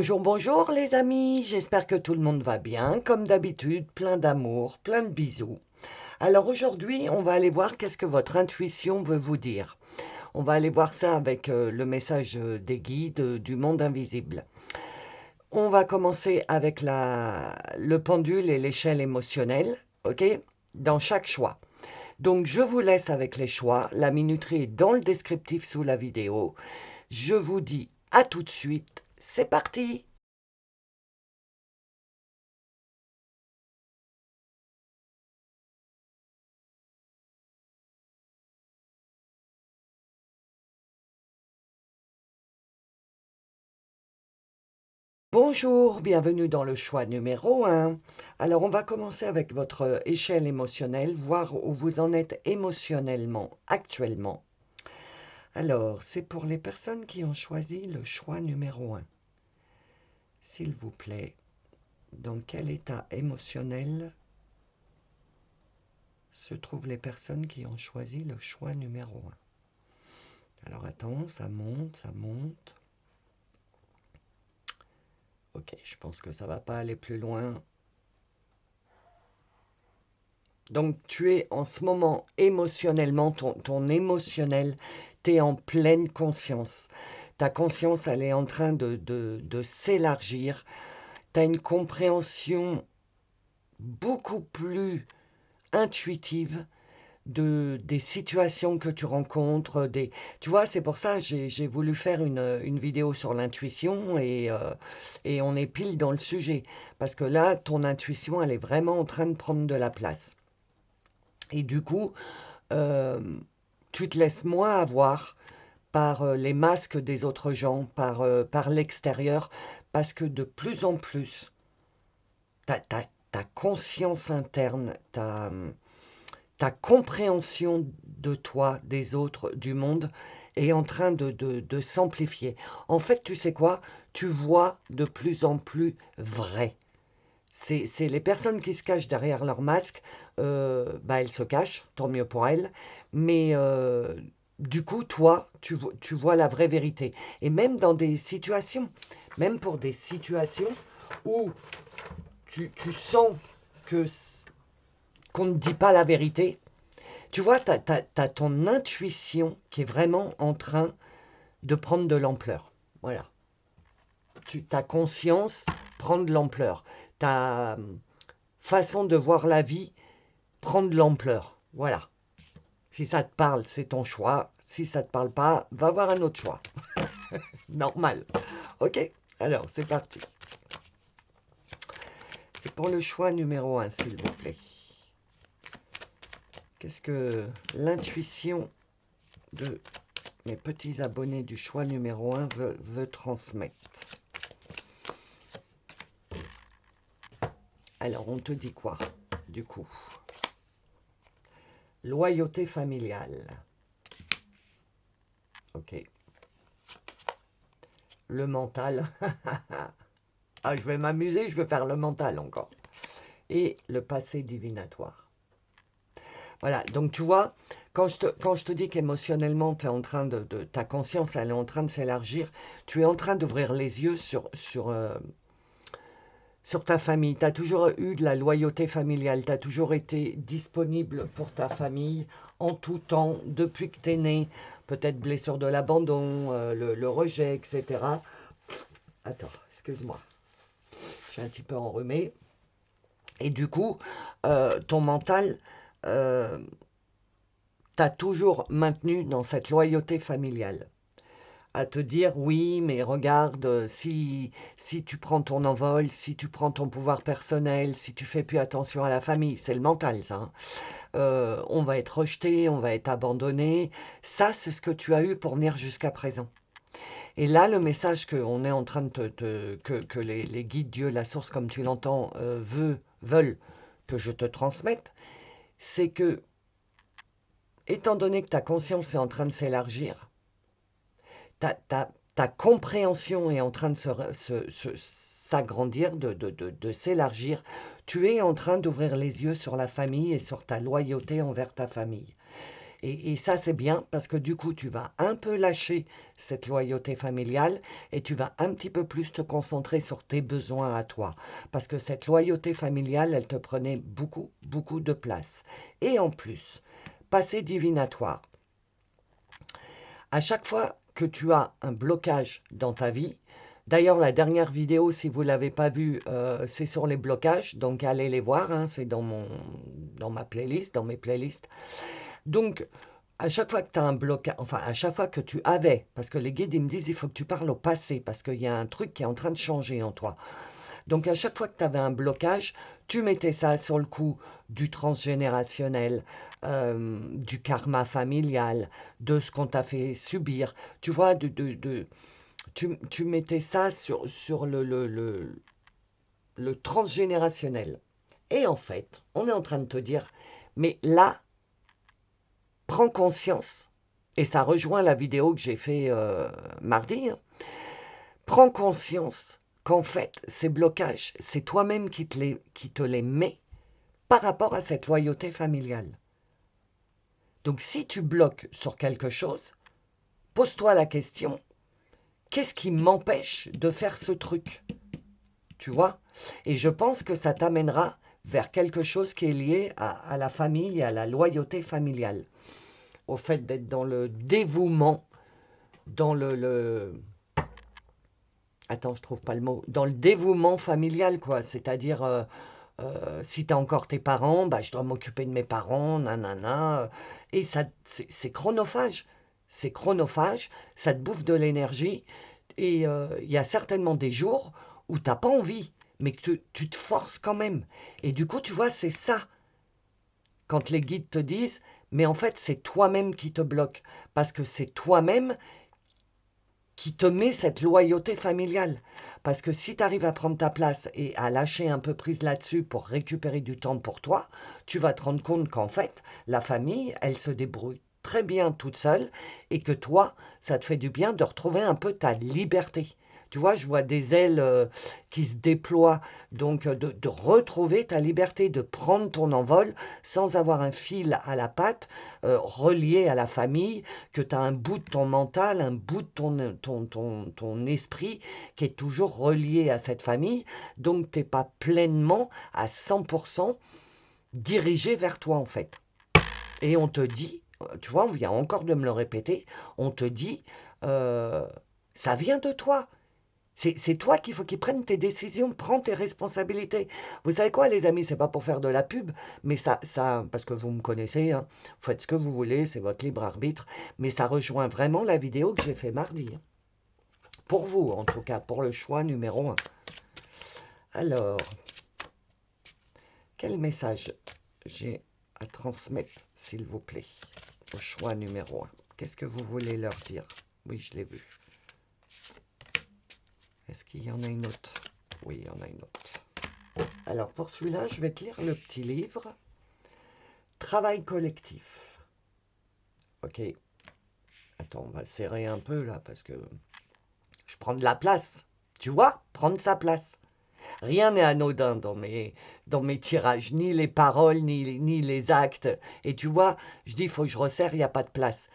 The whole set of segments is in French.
Bonjour, bonjour les amis, j'espère que tout le monde va bien, comme d'habitude, plein d'amour, plein de bisous. Alors aujourd'hui, on va aller voir qu'est-ce que votre intuition veut vous dire. On va aller voir ça avec le message des guides du monde invisible. On va commencer avec le pendule et l'échelle émotionnelle, ok, dans chaque choix. Donc je vous laisse avec les choix, la minuterie est dans le descriptif sous la vidéo. Je vous dis à tout de suite, c'est parti! Bonjour, bienvenue dans le choix numéro 1. Alors, on va commencer avec votre échelle émotionnelle, voir où vous en êtes émotionnellement actuellement. Alors, c'est pour les personnes qui ont choisi le choix numéro 1. S'il vous plaît, dans quel état émotionnel se trouvent les personnes qui ont choisi le choix numéro 1? Alors, attends, ça monte, ça monte. Ok, je pense que ça ne va pas aller plus loin. Donc, tu es en ce moment émotionnellement, ton émotionnel, tu es en pleine conscience. Ta conscience, elle est en train de s'élargir. Tu as une compréhension beaucoup plus intuitive des situations que tu rencontres. Tu vois, c'est pour ça que j'ai voulu faire une vidéo sur l'intuition et on est pile dans le sujet. Parce que là, ton intuition, elle est vraiment en train de prendre de la place. Et du coup, euh, tu te laisses moins avoir par les masques des autres gens, par l'extérieur, parce que de plus en plus, ta conscience interne, ta compréhension de toi, des autres, du monde, est en train de s'amplifier. En fait, tu sais quoi? Tu vois de plus en plus vrai. C'est les personnes qui se cachent derrière leur masque, bah, elles se cachent, tant mieux pour elles. Mais du coup, toi, tu vois la vraie vérité. Et même dans des situations, même pour des situations où tu sens que qu'on ne dit pas la vérité, tu vois, t'as ton intuition qui est vraiment en train de prendre de l'ampleur. Voilà. Ta conscience prend de l'ampleur. Ta façon de voir la vie prend de l'ampleur. Voilà. Si ça te parle, c'est ton choix. Si ça te parle pas, va voir un autre choix. Normal. Ok? Alors, c'est parti. C'est pour le choix numéro 1, s'il vous plaît. Qu'est-ce que l'intuition de mes petits abonnés du choix numéro 1 veut transmettre? Alors, on te dit quoi, du coup? Loyauté familiale. Ok. Le mental. Ah, je vais m'amuser, je vais faire le mental encore. Et le passé divinatoire. Voilà, donc tu vois, quand je te dis qu'émotionnellement, tu es en train ta conscience, elle est en train de s'élargir, tu es en train d'ouvrir les yeux sur ta famille. Tu as toujours eu de la loyauté familiale, tu as toujours été disponible pour ta famille en tout temps, depuis que tu es né. Peut-être blessure de l'abandon, le rejet, etc. Attends, excuse-moi, je suis un petit peu enrhumée. Et du coup, ton mental, euh, t'as toujours maintenu dans cette loyauté familiale. À te dire, oui, mais regarde, si tu prends ton envol, si tu prends ton pouvoir personnel, si tu fais plus attention à la famille, c'est le mental, ça. Hein. On va être rejeté, on va être abandonné. Ça, c'est ce que tu as eu pour venir jusqu'à présent. Et là, le message qu'on est en train que les guides, Dieu, la source, comme tu l'entends, veulent que je te transmette, c'est que, étant donné que ta conscience est en train de s'élargir, ta compréhension est en train de s'agrandir, de s'élargir, tu es en train d'ouvrir les yeux sur la famille et sur ta loyauté envers ta famille. Et ça, c'est bien parce que du coup, tu vas un peu lâcher cette loyauté familiale et tu vas un petit peu plus te concentrer sur tes besoins à toi. Parce que cette loyauté familiale, elle te prenait beaucoup, beaucoup de place. Et en plus, passé divinatoire. À chaque fois que tu as un blocage dans ta vie, d'ailleurs la dernière vidéo, si vous ne l'avez pas vue, c'est sur les blocages, donc allez les voir, hein, c'est dans ma playlist, dans mes playlists. Donc, à chaque fois que tu as un blocage, enfin à chaque fois que tu avais, parce que les guides ils me disent il faut que tu parles au passé, parce qu'il y a un truc qui est en train de changer en toi. Donc à chaque fois que tu avais un blocage, tu mettais ça sur le coup du transgénérationnel, du karma familial, de ce qu'on t'a fait subir. Tu vois, tu mettais ça sur le transgénérationnel. Et en fait, on est en train de te dire, mais là, prends conscience, et ça rejoint la vidéo que j'ai fait mardi, hein, prends conscience qu'en fait, ces blocages, c'est toi-même qui te les mets par rapport à cette loyauté familiale. Donc si tu bloques sur quelque chose, pose-toi la question, qu'est-ce qui m'empêche de faire ce truc? Tu vois? Et je pense que ça t'amènera vers quelque chose qui est lié à la famille et à la loyauté familiale. Au fait d'être dans le dévouement, dans attends, je trouve pas le mot. Dans le dévouement familial, quoi. C'est-à-dire, si tu as encore tes parents, bah, je dois m'occuper de mes parents, nanana. Et ça, c'est chronophage. C'est chronophage, ça te bouffe de l'énergie. Et il y a certainement des jours où tu n'as pas envie, mais que tu te forces quand même. Et du coup, tu vois, c'est ça. Quand les guides te disent, mais en fait, c'est toi-même qui te bloque. Parce que c'est toi-même qui te met cette loyauté familiale. Parce que si tu arrives à prendre ta place et à lâcher un peu prise là-dessus pour récupérer du temps pour toi, tu vas te rendre compte qu'en fait, la famille, elle se débrouille très bien toute seule et que toi, ça te fait du bien de retrouver un peu ta liberté. Tu vois, je vois des ailes qui se déploient, donc de retrouver ta liberté, de prendre ton envol sans avoir un fil à la patte relié à la famille, que tu as un bout de ton mental, un bout de ton esprit qui est toujours relié à cette famille, donc tu n'es pas pleinement à 100% dirigé vers toi en fait. Et on te dit, tu vois, on vient encore de me le répéter, on te dit, ça vient de toi. C'est toi qu'il faut qu'il prenne tes décisions, prends tes responsabilités. Vous savez quoi, les amis, c'est pas pour faire de la pub, mais ça, parce que vous me connaissez, hein, faites ce que vous voulez, c'est votre libre arbitre, mais ça rejoint vraiment la vidéo que j'ai fait mardi. Hein. Pour vous, en tout cas, pour le choix numéro 1. Alors, quel message j'ai à transmettre, s'il vous plaît, au choix numéro 1? Qu'est-ce que vous voulez leur dire? Oui, je l'ai vu. Est-ce qu'il y en a une autre? Oui, il y en a une autre. Alors, pour celui-là, je vais te lire le petit livre. Travail collectif. Ok. Attends, on va serrer un peu, là, parce que je prends de la place. Tu vois? Prendre sa place. Rien n'est anodin dans mes tirages, ni les paroles, ni les actes. Et tu vois, je dis, il faut que je resserre, il n'y a pas de place.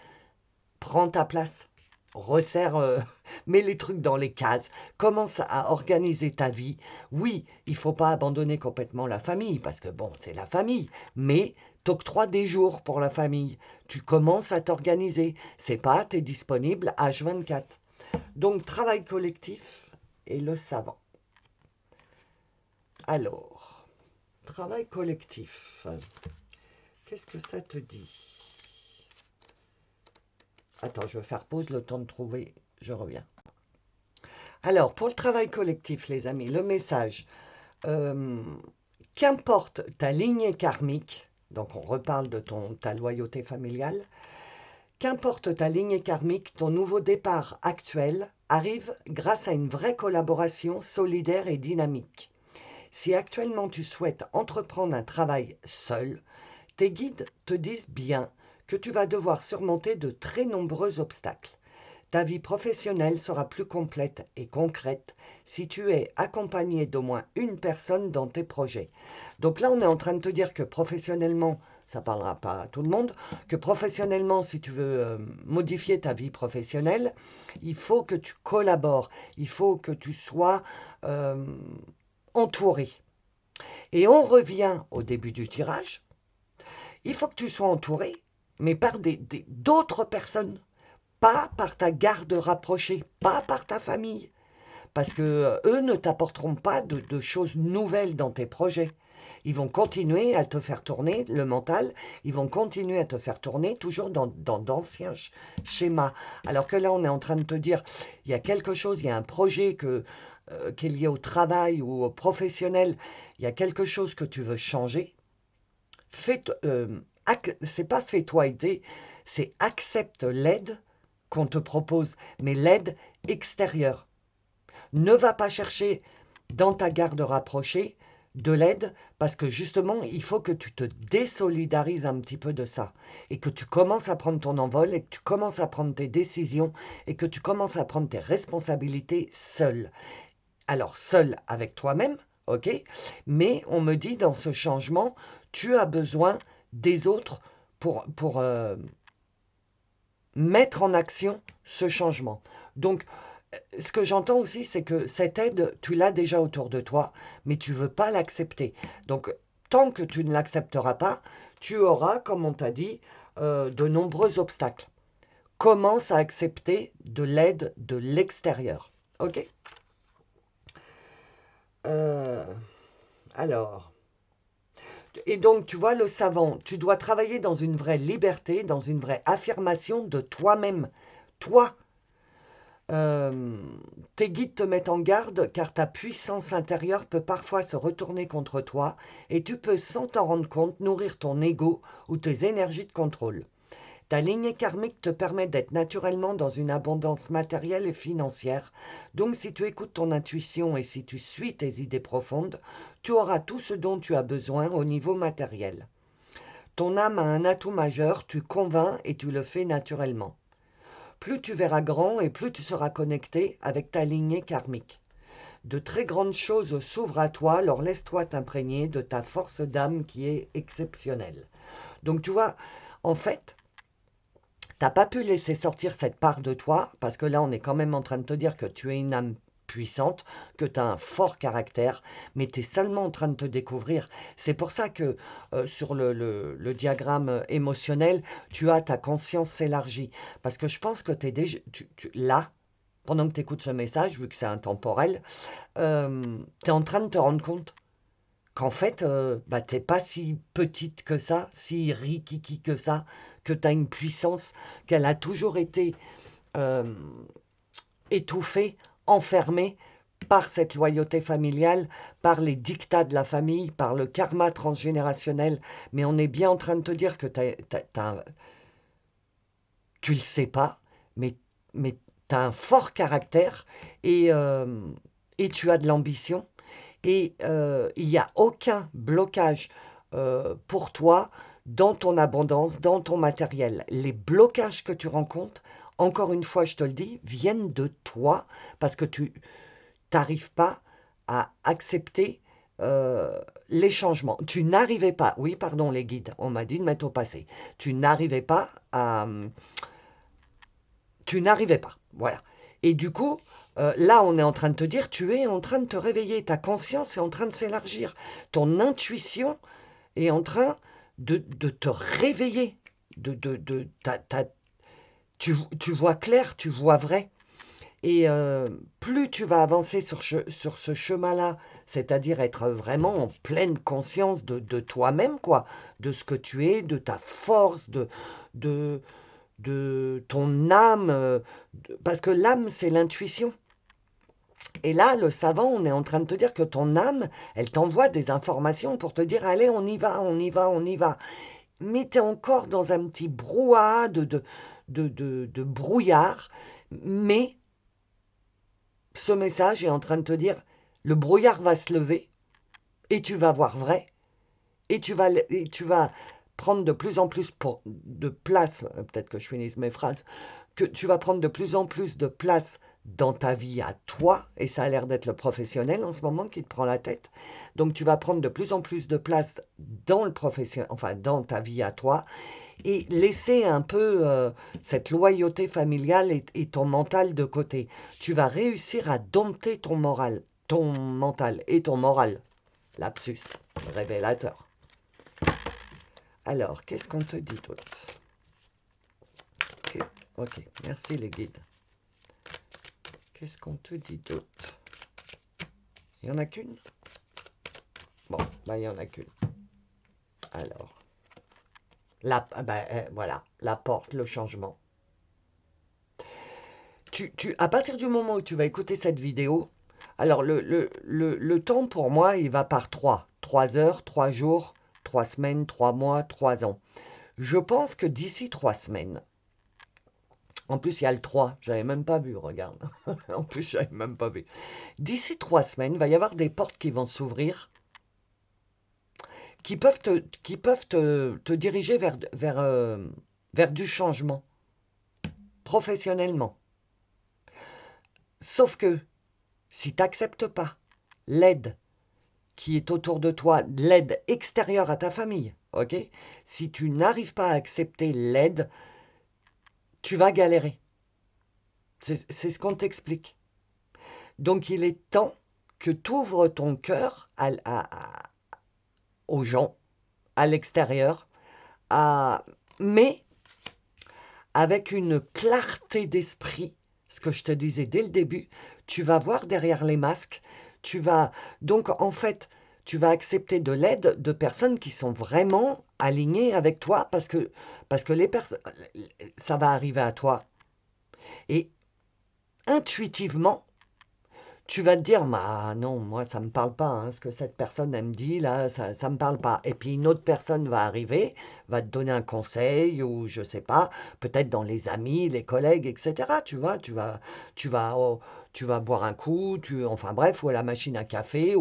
Prends ta place. Resserre, mets les trucs dans les cases. Commence à organiser ta vie. Oui, il ne faut pas abandonner complètement la famille, parce que bon, c'est la famille. Mais t'octroies des jours pour la famille. Tu commences à t'organiser. C'est pas, tu es disponible H24. Donc, travail collectif et le savant. Alors, travail collectif. Qu'est-ce que ça te dit? Attends, je vais faire pause le temps de trouver. Je reviens. Alors, pour le travail collectif, les amis, le message. Qu'importe ta lignée karmique, donc on reparle de ta loyauté familiale, qu'importe ta lignée karmique, ton nouveau départ actuel arrive grâce à une vraie collaboration solidaire et dynamique. Si actuellement tu souhaites entreprendre un travail seul, tes guides te disent bien que tu vas devoir surmonter de très nombreux obstacles. Ta vie professionnelle sera plus complète et concrète si tu es accompagné d'au moins une personne dans tes projets. Donc là, on est en train de te dire que professionnellement, ça parlera pas à tout le monde, que professionnellement, si tu veux modifier ta vie professionnelle, il faut que tu collabores, il faut que tu sois euh, entouré. Et on revient au début du tirage, il faut que tu sois entouré, mais par d'autres personnes, pas par ta garde rapprochée, pas par ta famille, parce que eux ne t'apporteront pas de choses nouvelles dans tes projets. Ils vont continuer à te faire tourner le mental, ils vont continuer à te faire tourner toujours dans d'anciens schémas. Alors que là, on est en train de te dire, il y a quelque chose, il y a un projet qui est lié au travail ou au professionnel, il y a quelque chose que tu veux changer. C'est pas fais-toi aider, c'est accepte l'aide qu'on te propose, mais l'aide extérieure. Ne va pas chercher dans ta garde rapprochée de l'aide parce que justement, il faut que tu te désolidarises un petit peu de ça et que tu commences à prendre ton envol et que tu commences à prendre tes décisions et que tu commences à prendre tes responsabilités seul. Alors, seul avec toi-même, ok, mais on me dit dans ce changement, tu as besoin des autres pour mettre en action ce changement. Donc, ce que j'entends aussi, c'est que cette aide, tu l'as déjà autour de toi, mais tu ne veux pas l'accepter. Donc, tant que tu ne l'accepteras pas, tu auras, comme on t'a dit, de nombreux obstacles. Commence à accepter de l'aide de l'extérieur. Ok. Euh, alors, et donc, tu vois, le savant, tu dois travailler dans une vraie liberté, dans une vraie affirmation de toi-même. Toi, Euh, tes guides te mettent en garde car ta puissance intérieure peut parfois se retourner contre toi et tu peux, sans t'en rendre compte, nourrir ton ego ou tes énergies de contrôle. Ta lignée karmique te permet d'être naturellement dans une abondance matérielle et financière. Donc si tu écoutes ton intuition et si tu suis tes idées profondes, tu auras tout ce dont tu as besoin au niveau matériel. Ton âme a un atout majeur, tu convaincs et tu le fais naturellement. Plus tu verras grand et plus tu seras connecté avec ta lignée karmique. De très grandes choses s'ouvrent à toi, alors laisse-toi t'imprégner de ta force d'âme qui est exceptionnelle. Donc tu vois, en fait, t'as pas pu laisser sortir cette part de toi, parce que là on est quand même en train de te dire que tu es une âme puissante, que tu as un fort caractère, mais tu es seulement en train de te découvrir. C'est pour ça que sur le diagramme émotionnel, tu as ta conscience s'élargit. Parce que je pense que tu es déjà là, pendant que tu écoutes ce message, vu que c'est intemporel, tu es en train de te rendre compte qu'en fait, bah, t'es pas si petite que ça, si rikiki que ça, que tu as une puissance, qu'elle a toujours été euh, étouffée, enfermée par cette loyauté familiale, par les dictats de la famille, par le karma transgénérationnel. Mais on est bien en train de te dire que tu le sais pas, mais tu as un fort caractère et tu as de l'ambition. Et il n'y a aucun blocage pour toi dans ton abondance, dans ton matériel. Les blocages que tu rencontres, encore une fois, je te le dis, viennent de toi parce que tu n'arrives pas à accepter les changements. Tu n'arrivais pas, oui, pardon, les guides, on m'a dit de mettre au passé. Tu n'arrivais pas à, tu n'arrivais pas. Voilà. Et du coup, là, on est en train de te dire, tu es en train de te réveiller, ta conscience est en train de s'élargir, ton intuition est en train de te réveiller, tu vois clair, tu vois vrai. Et plus tu vas avancer sur ce chemin-là, c'est-à-dire être vraiment en pleine conscience de toi-même, quoi, de ce que tu es, de ta force, de, de ton âme, parce que l'âme, c'est l'intuition. Et là, le savant, on est en train de te dire que ton âme, elle t'envoie des informations pour te dire, allez, on y va, on y va, on y va. Mais tu es encore dans un petit brouhaha de brouillard, mais ce message est en train de te dire, le brouillard va se lever, et tu vas voir vrai, et tu vas prendre de plus en plus de place, peut-être que je finisse mes phrases, que tu vas prendre de plus en plus de place dans ta vie à toi, et ça a l'air d'être le professionnel en ce moment qui te prend la tête. Donc tu vas prendre de plus en plus de place dans le professionnel, enfin dans ta vie à toi, et laisser un peu cette loyauté familiale et ton mental de côté. Tu vas réussir à dompter ton moral, ton mental et ton moral. Lapsus, révélateur. Alors, qu'est-ce qu'on te dit d'autre? Ok, merci les guides. Qu'est-ce qu'on te dit d'autre? Il n'y en a qu'une? Bon, il n'y en a qu'une. Alors, voilà, la porte, le changement. À partir du moment où tu vas écouter cette vidéo, alors le temps pour moi, il va par 3. 3 heures, 3 jours, 3 semaines, 3 mois, 3 ans. Je pense que d'ici 3 semaines, en plus il y a le 3, j'avais même pas vu, regarde. En plus, j'avais même pas vu. D'ici 3 semaines, il va y avoir des portes qui vont s'ouvrir, qui peuvent te diriger vers du changement, professionnellement. Sauf que, si tu n'acceptes pas l'aide qui est autour de toi, l'aide extérieure à ta famille, ok? Si tu n'arrives pas à accepter l'aide, tu vas galérer. C'est ce qu'on t'explique. Donc, il est temps que tu ouvres ton cœur aux gens, à l'extérieur, mais avec une clarté d'esprit, ce que je te disais dès le début, tu vas voir derrière les masques, donc en fait, tu vas accepter de l'aide de personnes qui sont vraiment alignées avec toi parce que ça va arriver à toi. Et intuitivement, tu vas te dire, bah non, moi ça me parle pas, hein, ce que cette personne elle me dit là, ça me parle pas. Et puis une autre personne va arriver, va te donner un conseil ou je sais pas, peut-être dans les amis, les collègues, etc. Tu vois, tu vas boire un coup, enfin bref, ou à la machine à café, et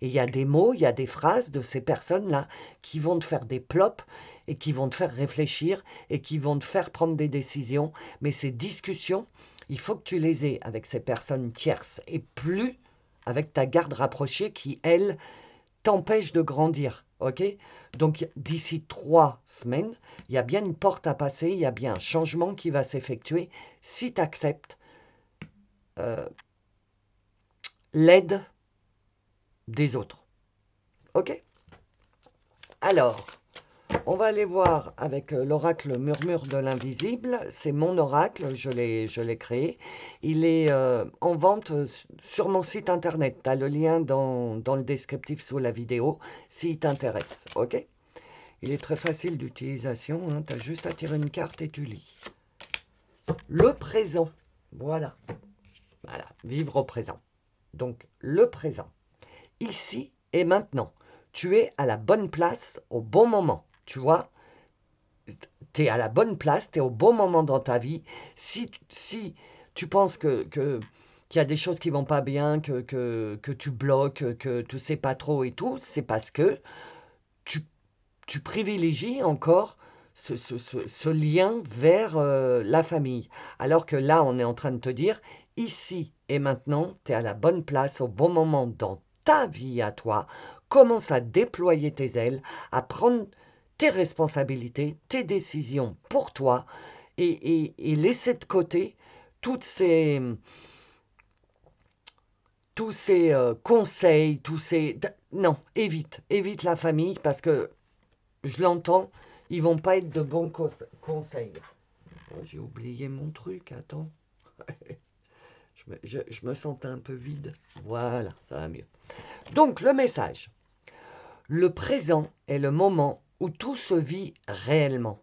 il y a des mots, il y a des phrases de ces personnes-là qui vont te faire des plops et qui vont te faire réfléchir et qui vont te faire prendre des décisions. Mais ces discussions, il faut que tu les aies avec ces personnes tierces et plus avec ta garde rapprochée qui, elle, t'empêche de grandir. Ok? Donc, d'ici 3 semaines, il y a bien une porte à passer, il y a bien un changement qui va s'effectuer si tu acceptes l'aide des autres. Ok? Alors, on va aller voir avec l'oracle Murmure de l'Invisible. C'est mon oracle, je l'ai créé. Il est en vente sur mon site internet. Tu as le lien dans le descriptif sous la vidéo, s'il t'intéresse. Ok? Il est très facile d'utilisation. Hein. Tu as juste à tirer une carte et tu lis. Le présent. Voilà. Voilà. Vivre au présent. Donc, le présent. Ici et maintenant. Tu es à la bonne place au bon moment. Tu vois, tu es à la bonne place, tu es au bon moment dans ta vie. Si tu penses qu'il y a des choses qui vont pas bien, que tu bloques, que tu sais pas trop et tout, c'est parce que tu privilégies encore ce lien vers la famille. Alors que là, on est en train de te dire, ici et maintenant, tu es à la bonne place au bon moment dans ta vie à toi. Commence à déployer tes ailes, à prendre tes responsabilités, tes décisions pour toi et laisser de côté toutes tous ces conseils, Non, évite la famille parce que, je l'entends, ils vont pas être de bons conseils. Oh, j'ai oublié mon truc, attends. Je me sentais un peu vide. Voilà, ça va mieux. Donc, le message. Le présent est le moment où tout se vit réellement.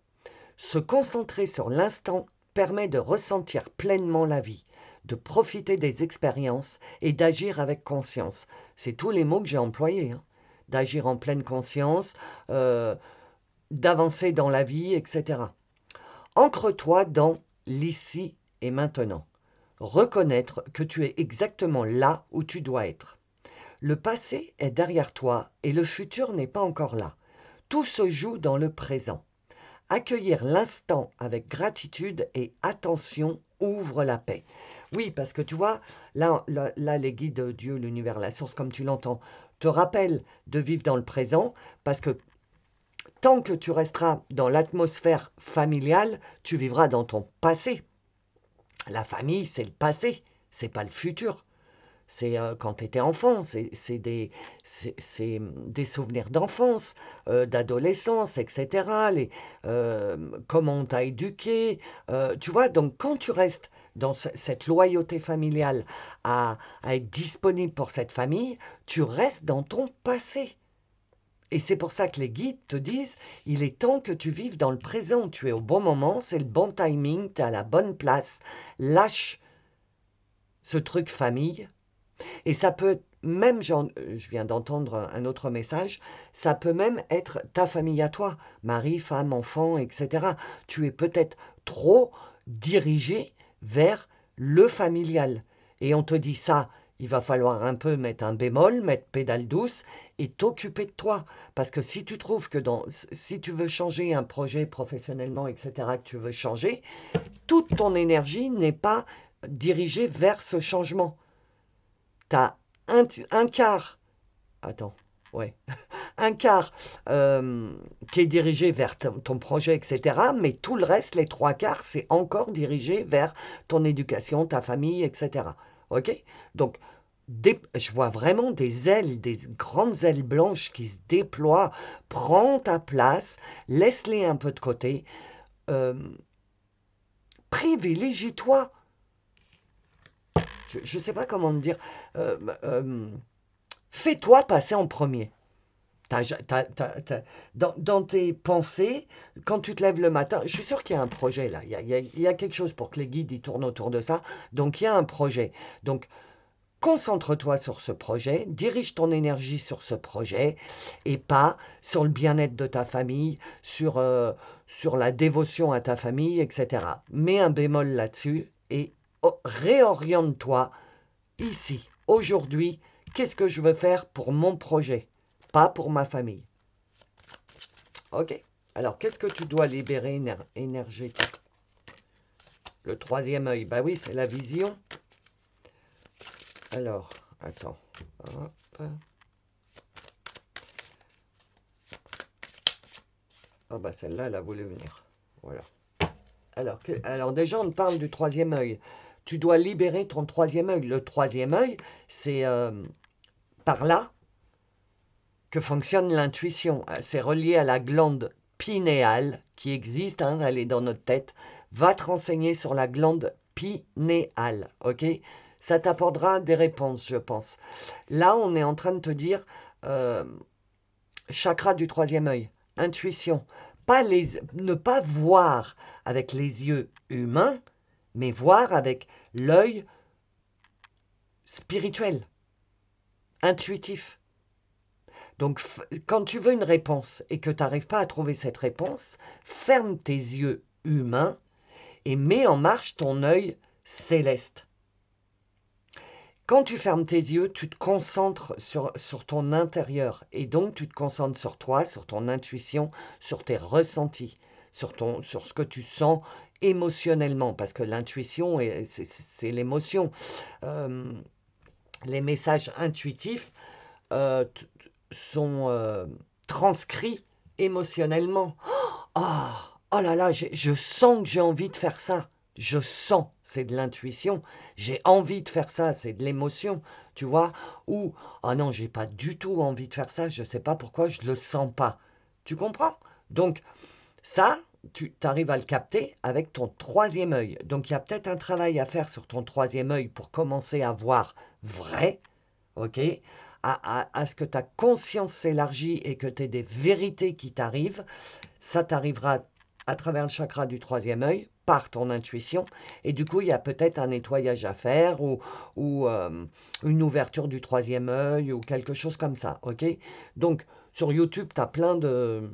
Se concentrer sur l'instant permet de ressentir pleinement la vie, de profiter des expériences et d'agir avec conscience. C'est tous les mots que j'ai employés. Hein. D'agir en pleine conscience, d'avancer dans la vie, etc. Ancre-toi dans l'ici et maintenant. Reconnaître que tu es exactement là où tu dois être. Le passé est derrière toi et le futur n'est pas encore là. Tout se joue dans le présent. Accueillir l'instant avec gratitude et attention ouvre la paix. Oui, parce que tu vois, là, les guides, Dieu, l'univers, la source, comme tu l'entends, te rappellent de vivre dans le présent, parce que tant que tu resteras dans l'atmosphère familiale, tu vivras dans ton passé. La famille, c'est le passé, c'est pas le futur. C'est quand tu étais enfant, c'est des souvenirs d'enfance, d'adolescence, etc. Comment on t'a éduqué. Tu vois, donc quand tu restes dans cette loyauté familiale à être disponible pour cette famille, tu restes dans ton passé. Et c'est pour ça que les guides te disent, il est temps que tu vives dans le présent, tu es au bon moment, c'est le bon timing, tu es à la bonne place. Lâche ce truc famille. Et ça peut même, je viens d'entendre un autre message, ça peut même être ta famille à toi, mari, femme, enfant, etc. Tu es peut-être trop dirigé vers le familial. Et on te dit ça, il va falloir un peu mettre un bémol, mettre pédale douce et t'occuper de toi. Parce que si tu trouves que si tu veux changer un projet professionnellement, etc., que tu veux changer, toute ton énergie n'est pas dirigée vers ce changement. Tu as un quart, attends, ouais, un quart qui est dirigé vers ton projet, etc. Mais tout le reste, les trois quarts, c'est encore dirigé vers ton éducation, ta famille, etc. OK? Donc, je vois vraiment des ailes, des grandes ailes blanches qui se déploient. Prends ta place, laisse-les un peu de côté. Euh, Privilégie-toi. Je ne sais pas comment te dire. Euh, euh, Fais-toi passer en premier. Dans tes pensées, quand tu te lèves le matin, je suis sûr qu'il y a un projet là. Il y a quelque chose pour que les guides ils tournent autour de ça. Donc il y a un projet. Donc concentre-toi sur ce projet, dirige ton énergie sur ce projet et pas sur le bien-être de ta famille, sur la dévotion à ta famille, etc. Mets un bémol là-dessus et réoriente-toi ici, aujourd'hui. Qu'est-ce que je veux faire pour mon projet, pas pour ma famille. Ok. Alors, qu'est-ce que tu dois libérer énergétique? Le troisième œil, bah oui, c'est la vision. Alors, attends. Hop. Ah bah celle-là, elle a voulu venir. Voilà. Alors déjà, on te parle du troisième œil. Tu dois libérer ton troisième œil. Le troisième œil, c'est par là que fonctionne l'intuition. C'est relié à la glande pinéale qui existe, hein, elle est dans notre tête. Va te renseigner sur la glande pinéale, ok? Ça t'apportera des réponses, je pense. Là, on est en train de te dire euh, chakra du troisième œil, intuition. Ne pas voir avec les yeux humains, mais voir avec l'œil spirituel, intuitif. Donc, quand tu veux une réponse et que tu n'arrives pas à trouver cette réponse, ferme tes yeux humains et mets en marche ton œil céleste. Quand tu fermes tes yeux, tu te concentres sur ton intérieur et donc tu te concentres sur toi, sur ton intuition, sur tes ressentis, sur ce que tu sens émotionnellement, parce que l'intuition, c'est l'émotion. Euh, les messages intuitifs euh, sont transcrits émotionnellement. Ah, oh là là, je sens que j'ai envie de faire ça. Je sens, c'est de l'intuition. J'ai envie de faire ça, c'est de l'émotion, tu vois. Ou, ah non, j'ai pas du tout envie de faire ça, je sais pas pourquoi, je le sens pas. Tu comprends? Donc, ça, tu arrives à le capter avec ton troisième œil. Donc, il y a peut-être un travail à faire sur ton troisième œil pour commencer à voir vrai, ok? À ce que ta conscience s'élargit et que tu aies des vérités qui t'arrivent. Ça t'arrivera à travers le chakra du troisième œil, par ton intuition. Et du coup, il y a peut-être un nettoyage à faire ou une ouverture du troisième œil ou quelque chose comme ça. Ok? Donc, sur YouTube, tu as plein de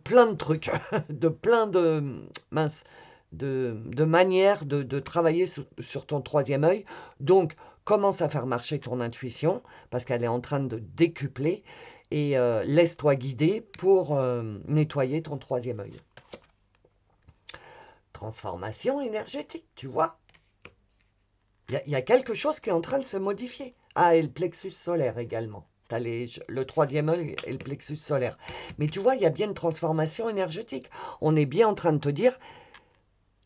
plein de trucs, de plein de, mince, de manières de travailler sur ton troisième œil. Donc, commence à faire marcher ton intuition parce qu'elle est en train de décupler et laisse-toi guider pour nettoyer ton troisième œil. Transformation énergétique, tu vois. Il y a quelque chose qui est en train de se modifier. Ah, et le plexus solaire également. Tu as le troisième œil et le plexus solaire. Mais tu vois, il y a bien une transformation énergétique. On est bien en train de te dire,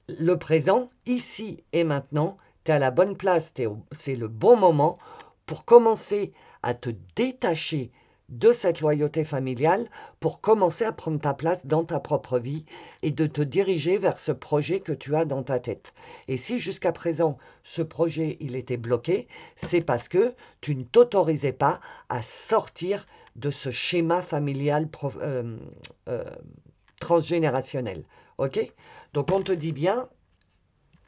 le présent, ici et maintenant, tu es à la bonne place, c'est le bon moment pour commencer à te détacher de cette loyauté familiale, pour commencer à prendre ta place dans ta propre vie et de te diriger vers ce projet que tu as dans ta tête. Et si jusqu'à présent, ce projet, il était bloqué, c'est parce que tu ne t'autorisais pas à sortir de ce schéma familial euh, transgénérationnel. Ok? Donc on te dit bien,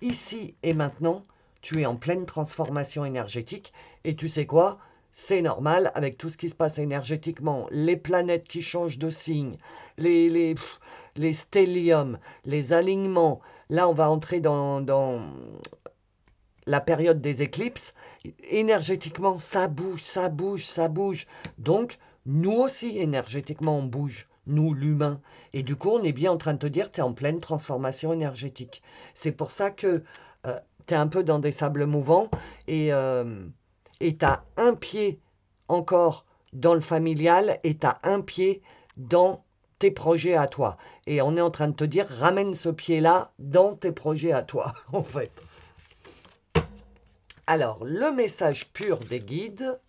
ici et maintenant, tu es en pleine transformation énergétique. Et tu sais quoi? C'est normal avec tout ce qui se passe énergétiquement, les planètes qui changent de signe, les stelliums, les alignements. Là, on va entrer dans la période des éclipses. Énergétiquement, ça bouge, ça bouge, ça bouge. Donc, nous aussi, énergétiquement, on bouge, nous, l'humain. Et du coup, on est bien en train de te dire, tu es en pleine transformation énergétique. C'est pour ça que tu es un peu dans des sables mouvants et tu as un pied encore dans le familial et tu as un pied dans tes projets à toi. Et on est en train de te dire, ramène ce pied-là dans tes projets à toi, en fait. Alors, le message pur des guides,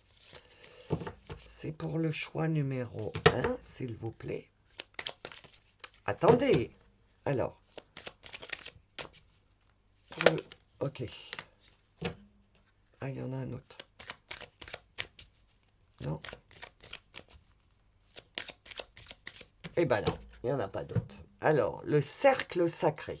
c'est pour le choix numéro 1, s'il vous plaît. Attendez. Alors. Ok. Ah, il y en a un autre. Non. Eh ben non, il n'y en a pas d'autre. Alors, le cercle sacré.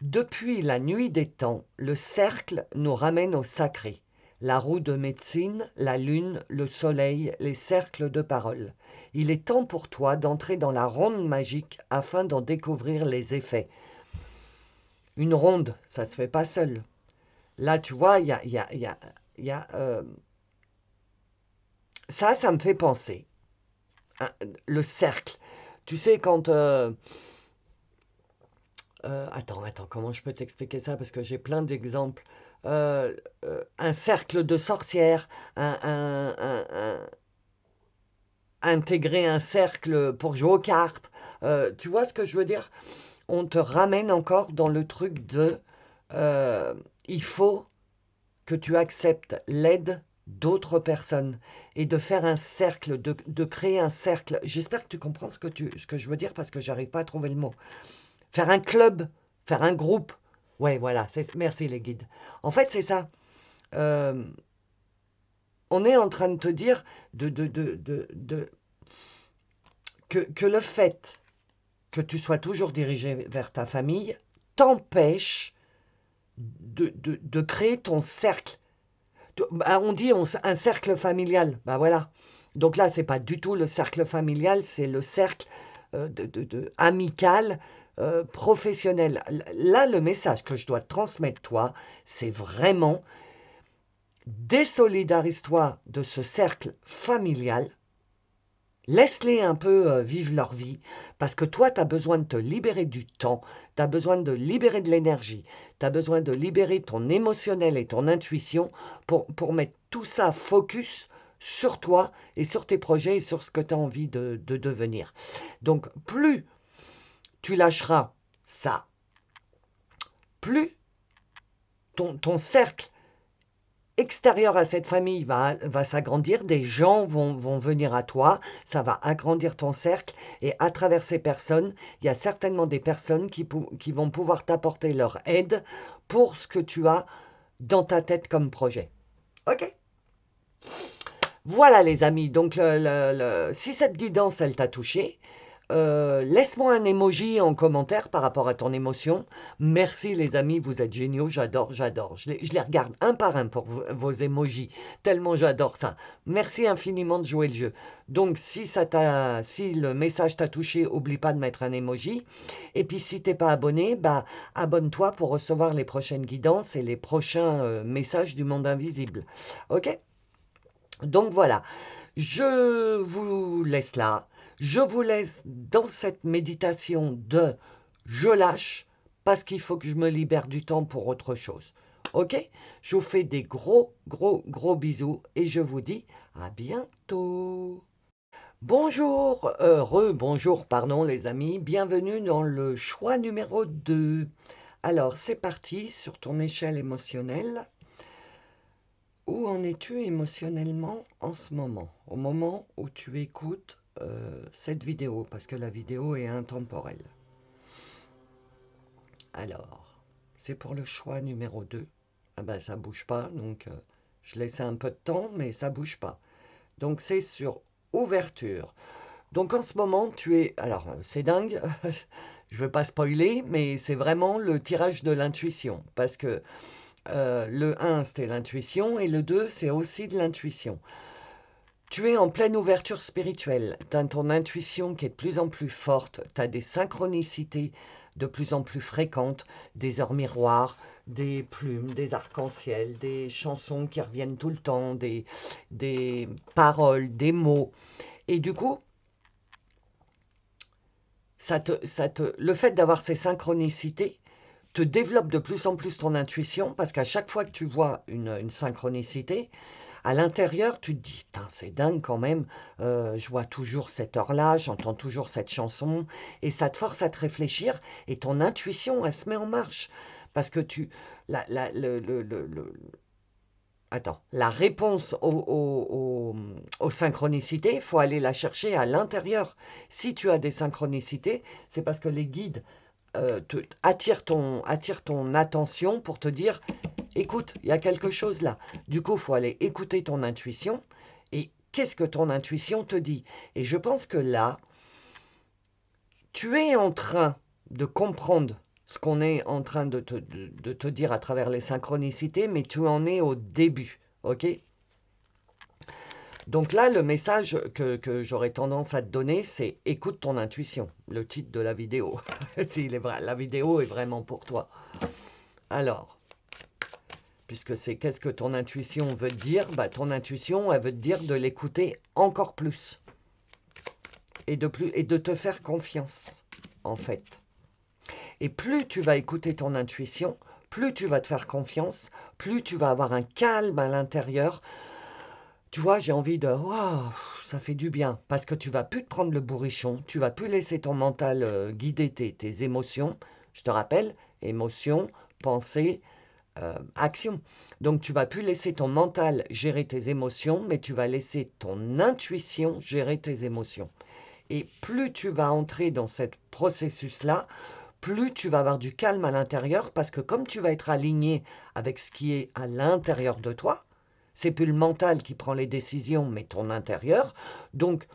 Depuis la nuit des temps, le cercle nous ramène au sacré. La roue de médecine, la lune, le soleil, les cercles de parole. Il est temps pour toi d'entrer dans la ronde magique afin d'en découvrir les effets. Une ronde, ça se fait pas seul. Là, tu vois, ça me fait penser. Hein, le cercle. Tu sais, quand... attends, comment je peux t'expliquer ça? Parce que j'ai plein d'exemples. Un cercle de sorcières, intégrer un cercle pour jouer aux cartes. Tu vois ce que je veux dire? On te ramène encore dans le truc de... il faut que tu acceptes l'aide d'autres personnes et de faire un cercle, de créer un cercle. J'espère que tu comprends ce que je veux dire parce que j'arrive pas à trouver le mot. Faire un club, faire un groupe. Ouais, voilà, merci les guides. En fait, c'est ça. Euh, on est en train de te dire que le fait que tu sois toujours dirigé vers ta famille t'empêche de créer ton cercle. On dit un cercle familial. Ben voilà. Donc là, c'est pas du tout le cercle familial, c'est le cercle amical, professionnel. Là, le message que je dois te transmettre, toi, c'est vraiment désolidarise-toi de ce cercle familial. Laisse-les un peu vivre leur vie, parce que toi, tu as besoin de te libérer du temps, tu as besoin de libérer de l'énergie, tu as besoin de libérer ton émotionnel et ton intuition pour mettre tout ça focus sur toi et sur tes projets et sur ce que tu as envie de devenir. Donc, plus tu lâcheras ça, plus ton cercle extérieur à cette famille va s'agrandir, des gens vont venir à toi, ça va agrandir ton cercle et à travers ces personnes, il y a certainement des personnes qui vont pouvoir t'apporter leur aide pour ce que tu as dans ta tête comme projet. Ok? Voilà les amis, donc si cette guidance elle t'a touché, laisse-moi un emoji en commentaire par rapport à ton émotion. Merci les amis, vous êtes géniaux, j'adore. Je les regarde un par un pour vos emojis, tellement j'adore ça. Merci infiniment de jouer le jeu. Donc si le message t'a touché, oublie pas de mettre un emoji. Et puis si t'es pas abonné, bah abonne-toi pour recevoir les prochaines guidances et les prochains messages du monde invisible. Ok? Donc voilà, je vous laisse là. Je vous laisse dans cette méditation de je lâche parce qu'il faut que je me libère du temps pour autre chose. Ok? Je vous fais des gros, gros, gros bisous et je vous dis à bientôt. Bonjour, bonjour, pardon les amis, bienvenue dans le choix numéro 2. Alors, c'est parti sur ton échelle émotionnelle. Où en es-tu émotionnellement en ce moment, au moment où tu écoutes cette vidéo, parce que la vidéo est intemporelle. Alors, c'est pour le choix numéro 2. Ah ben, ça bouge pas, donc je laissais un peu de temps, mais ça bouge pas. Donc, c'est sur ouverture. Donc, en ce moment, tu es... Alors, c'est dingue, je ne veux pas spoiler, mais c'est vraiment le tirage de l'intuition, parce que le 1, c'était l'intuition, et le 2, c'est aussi de l'intuition. Tu es en pleine ouverture spirituelle, tu as ton intuition qui est de plus en plus forte, tu as des synchronicités de plus en plus fréquentes, des heures miroirs, des plumes, des arcs-en-ciel, des chansons qui reviennent tout le temps, des paroles, des mots. Et du coup, le fait d'avoir ces synchronicités te développe de plus en plus ton intuition, parce qu'à chaque fois que tu vois une synchronicité, à l'intérieur, tu te dis, c'est dingue quand même, je vois toujours cette heure-là, j'entends toujours cette chanson, et ça te force à te réfléchir, et ton intuition, elle se met en marche. Parce que la réponse aux synchronicités, il faut aller la chercher à l'intérieur. Si tu as des synchronicités, c'est parce que les guides attirent ton attention pour te dire, écoute, il y a quelque chose là. Du coup, il faut aller écouter ton intuition. Et qu'est-ce que ton intuition te dit? Et je pense que là, tu es en train de comprendre ce qu'on est en train de te dire à travers les synchronicités, mais tu en es au début, ok? Donc là, le message que j'aurais tendance à te donner, c'est écoute ton intuition, le titre de la vidéo. S'il est vrai, la vidéo est vraiment pour toi. Alors, puisque c'est qu'est-ce que ton intuition veut te dire, bah, ton intuition, elle veut te dire de l'écouter encore plus. Et de te faire confiance, en fait. Et plus tu vas écouter ton intuition, plus tu vas te faire confiance, plus tu vas avoir un calme à l'intérieur. Tu vois, j'ai envie de... Waouh, ça fait du bien. Parce que tu vas plus te prendre le bourrichon, tu vas plus laisser ton mental guider tes émotions. Je te rappelle, émotions, pensées, action. Donc, tu vas plus laisser ton mental gérer tes émotions, mais tu vas laisser ton intuition gérer tes émotions. Et plus tu vas entrer dans ce processus-là, plus tu vas avoir du calme à l'intérieur, parce que comme tu vas être aligné avec ce qui est à l'intérieur de toi, c'est plus le mental qui prend les décisions, mais ton intérieur. Donc,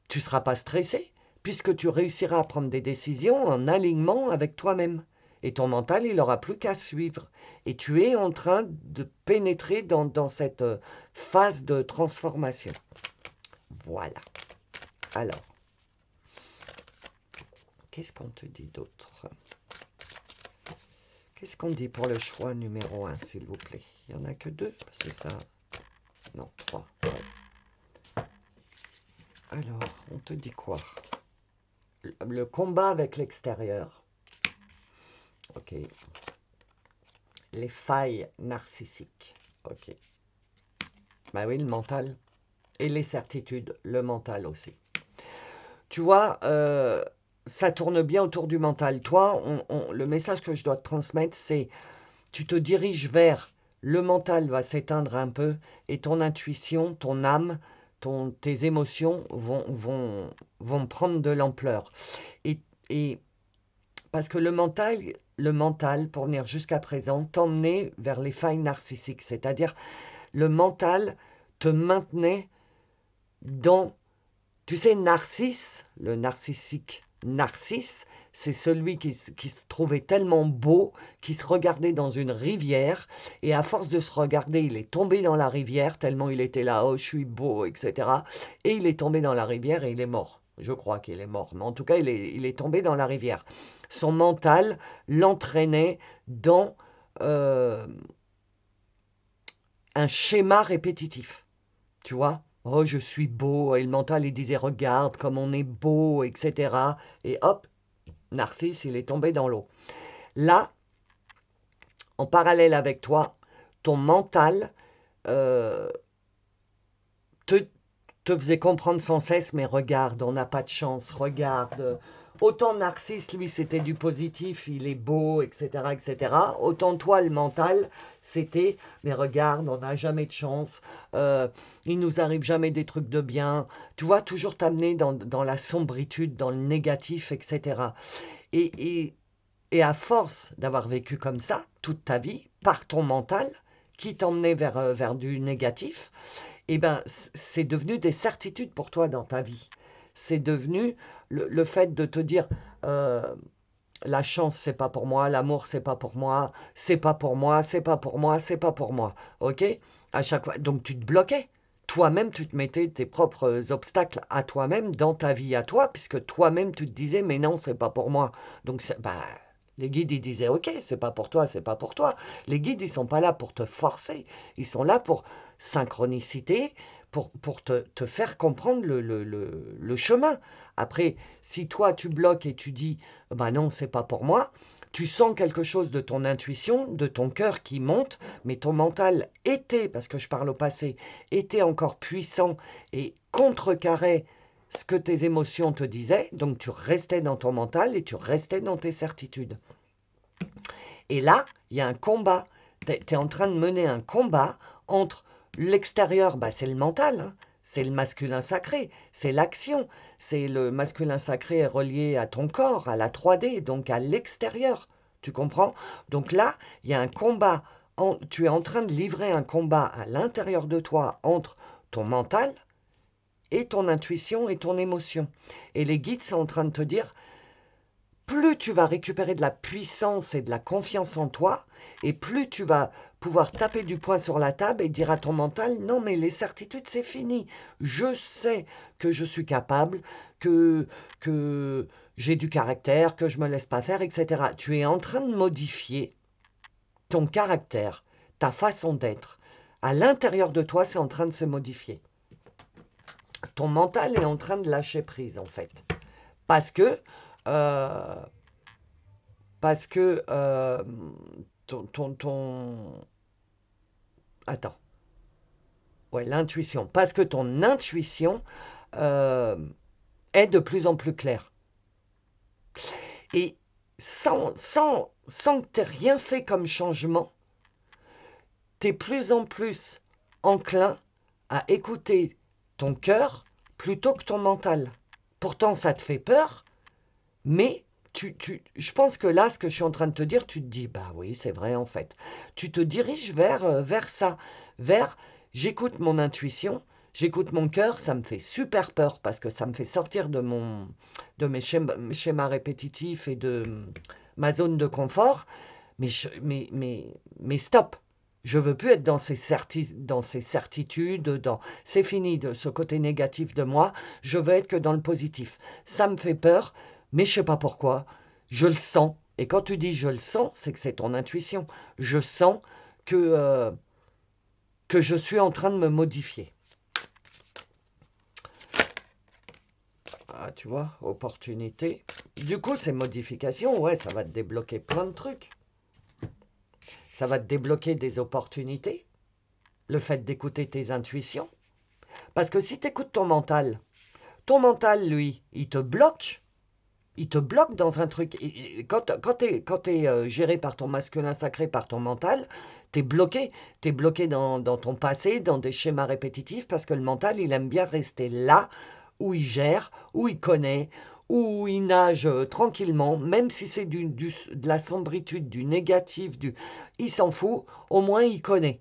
tu ne seras pas stressé, puisque tu réussiras à prendre des décisions en alignement avec toi-même. Et ton mental, il n'aura plus qu'à suivre. Et tu es en train de pénétrer dans cette phase de transformation. Voilà. Alors, qu'est-ce qu'on te dit d'autre? Qu'est-ce qu'on dit pour le choix numéro 1, s'il vous plaît? Il n'y en a que 2, c'est ça? Non, 3. Ouais. Alors, on te dit quoi? Le combat avec l'extérieur. Ok. Les failles narcissiques. Ok. Bah oui, le mental. Et les certitudes, le mental aussi. Tu vois, ça tourne bien autour du mental. Toi, le message que je dois te transmettre, c'est tu te diriges vers le mental va s'éteindre un peu et ton intuition, ton âme, tes émotions vont prendre de l'ampleur. Et parce que le mental, pour venir jusqu'à présent, t'emmenait vers les failles narcissiques. C'est-à-dire, le mental te maintenait dans... Tu sais, Narcisse, le narcissique Narcisse, c'est celui qui se trouvait tellement beau, qui se regardait dans une rivière, et à force de se regarder, il est tombé dans la rivière, tellement il était là, oh, je suis beau, etc. Et il est tombé dans la rivière et il est mort. Je crois qu'il est mort, mais en tout cas, il est tombé dans la rivière. Son mental l'entraînait dans un schéma répétitif, tu vois. Oh, je suis beau. Et le mental, il disait, regarde comme on est beau, etc. Et hop, Narcisse, il est tombé dans l'eau. Là, en parallèle avec toi, ton mental euh, te, te faisait comprendre sans cesse, mais regarde, on n'a pas de chance, regarde. Autant Narcisse, lui, c'était du positif, il est beau, etc., etc. Autant toi, le mental, c'était, mais regarde, on n'a jamais de chance, il nous arrive jamais des trucs de bien. Tu vois, toujours t'amener dans la sombritude, dans le négatif, etc. Et, et, et à force d'avoir vécu comme ça, toute ta vie, par ton mental, qui t'emmenait vers du négatif, eh ben, c'est devenu des certitudes pour toi dans ta vie. C'est devenu le fait de te dire euh, la chance, c'est pas pour moi, l'amour, c'est pas pour moi, c'est pas pour moi, c'est pas pour moi, c'est pas pour moi. Ok? À chaque fois. Donc tu te bloquais. Toi-même, tu te mettais tes propres obstacles à toi-même dans ta vie à toi, puisque toi-même, tu te disais, mais non, c'est pas pour moi. Donc, bah, les guides, ils disaient, ok, c'est pas pour toi, c'est pas pour toi. Les guides, ils sont pas là pour te forcer. Ils sont là pour synchronicité, pour te faire comprendre le chemin. Après, si toi, tu bloques et tu dis, bah non, c'est pas pour moi, tu sens quelque chose de ton intuition, de ton cœur qui monte, mais ton mental était, parce que je parle au passé, était encore puissant et contrecarrait ce que tes émotions te disaient, donc tu restais dans ton mental et tu restais dans tes certitudes. Et là, il y a un combat. Tu es en train de mener un combat entre l'extérieur, bah, c'est le mental, hein. C'est le masculin sacré, c'est l'action. C'est le masculin sacré est relié à ton corps, à la 3D, donc à l'extérieur. Tu comprends? Donc là, il y a un combat. Tu es en train de livrer un combat à l'intérieur de toi entre ton mental et ton intuition et ton émotion. Et les guides sont en train de te dire, plus tu vas récupérer de la puissance et de la confiance en toi, et plus tu vas pouvoir taper du poing sur la table et dire à ton mental, non mais les certitudes c'est fini, je sais que je suis capable, que j'ai du caractère, que je ne me laisse pas faire, etc. Tu es en train de modifier ton caractère, ta façon d'être. À l'intérieur de toi, c'est en train de se modifier. Ton mental est en train de lâcher prise en fait. Parce que euh, parce que Attends. Ouais, l'intuition. Parce que ton intuition euh, est de plus en plus claire. Et sans que tu aies rien fait comme changement, tu es plus en plus enclin à écouter ton cœur plutôt que ton mental. Pourtant, ça te fait peur, mais je pense que là, ce que je suis en train de te dire, tu te dis, bah oui, c'est vrai en fait. Tu te diriges vers ça, vers j'écoute mon intuition, j'écoute mon cœur, ça me fait super peur parce que ça me fait sortir de mes schémas répétitifs et de ma zone de confort, mais stop. Je veux plus être dans dans ces certitudes, c'est fini de ce côté négatif de moi, je veux être que dans le positif. Ça me fait peur, mais je sais pas pourquoi, je le sens. Et quand tu dis je le sens, c'est que c'est ton intuition. Je sens que je suis en train de me modifier. Ah, tu vois, opportunité. Du coup, ces modifications, ouais, ça va te débloquer plein de trucs. Ça va te débloquer des opportunités, le fait d'écouter tes intuitions. Parce que si tu écoutes ton mental, lui, il te bloque. Il te bloque dans un truc. Et quand tu es géré par ton masculin sacré, par ton mental, tu es bloqué. Tu es bloqué dans ton passé, dans des schémas répétitifs, parce que le mental, il aime bien rester là où il gère, où il connaît, où il nage tranquillement, même si c'est de la sombritude, du négatif, il s'en fout, au moins il connaît.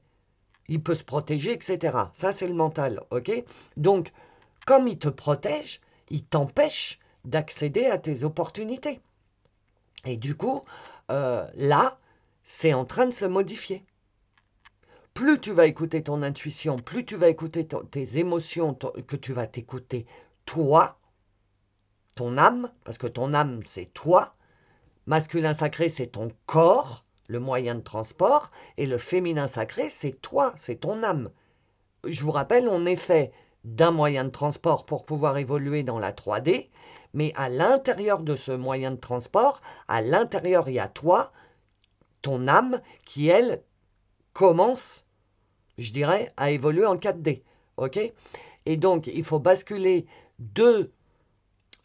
Il peut se protéger, etc. Ça, c'est le mental, ok? Donc, comme il te protège, il t'empêche d'accéder à tes opportunités. Et du coup, là, c'est en train de se modifier. Plus tu vas écouter ton intuition, plus tu vas écouter tes émotions, que tu vas t'écouter toi, ton âme, parce que ton âme, c'est toi. Masculin sacré, c'est ton corps, le moyen de transport, et le féminin sacré, c'est toi, c'est ton âme. Je vous rappelle, on est fait d'un moyen de transport pour pouvoir évoluer dans la 3D, mais à l'intérieur de ce moyen de transport, à l'intérieur, il y a toi, ton âme qui, elle, commence, je dirais, à évoluer en 4D. Ok? Et donc, il faut basculer de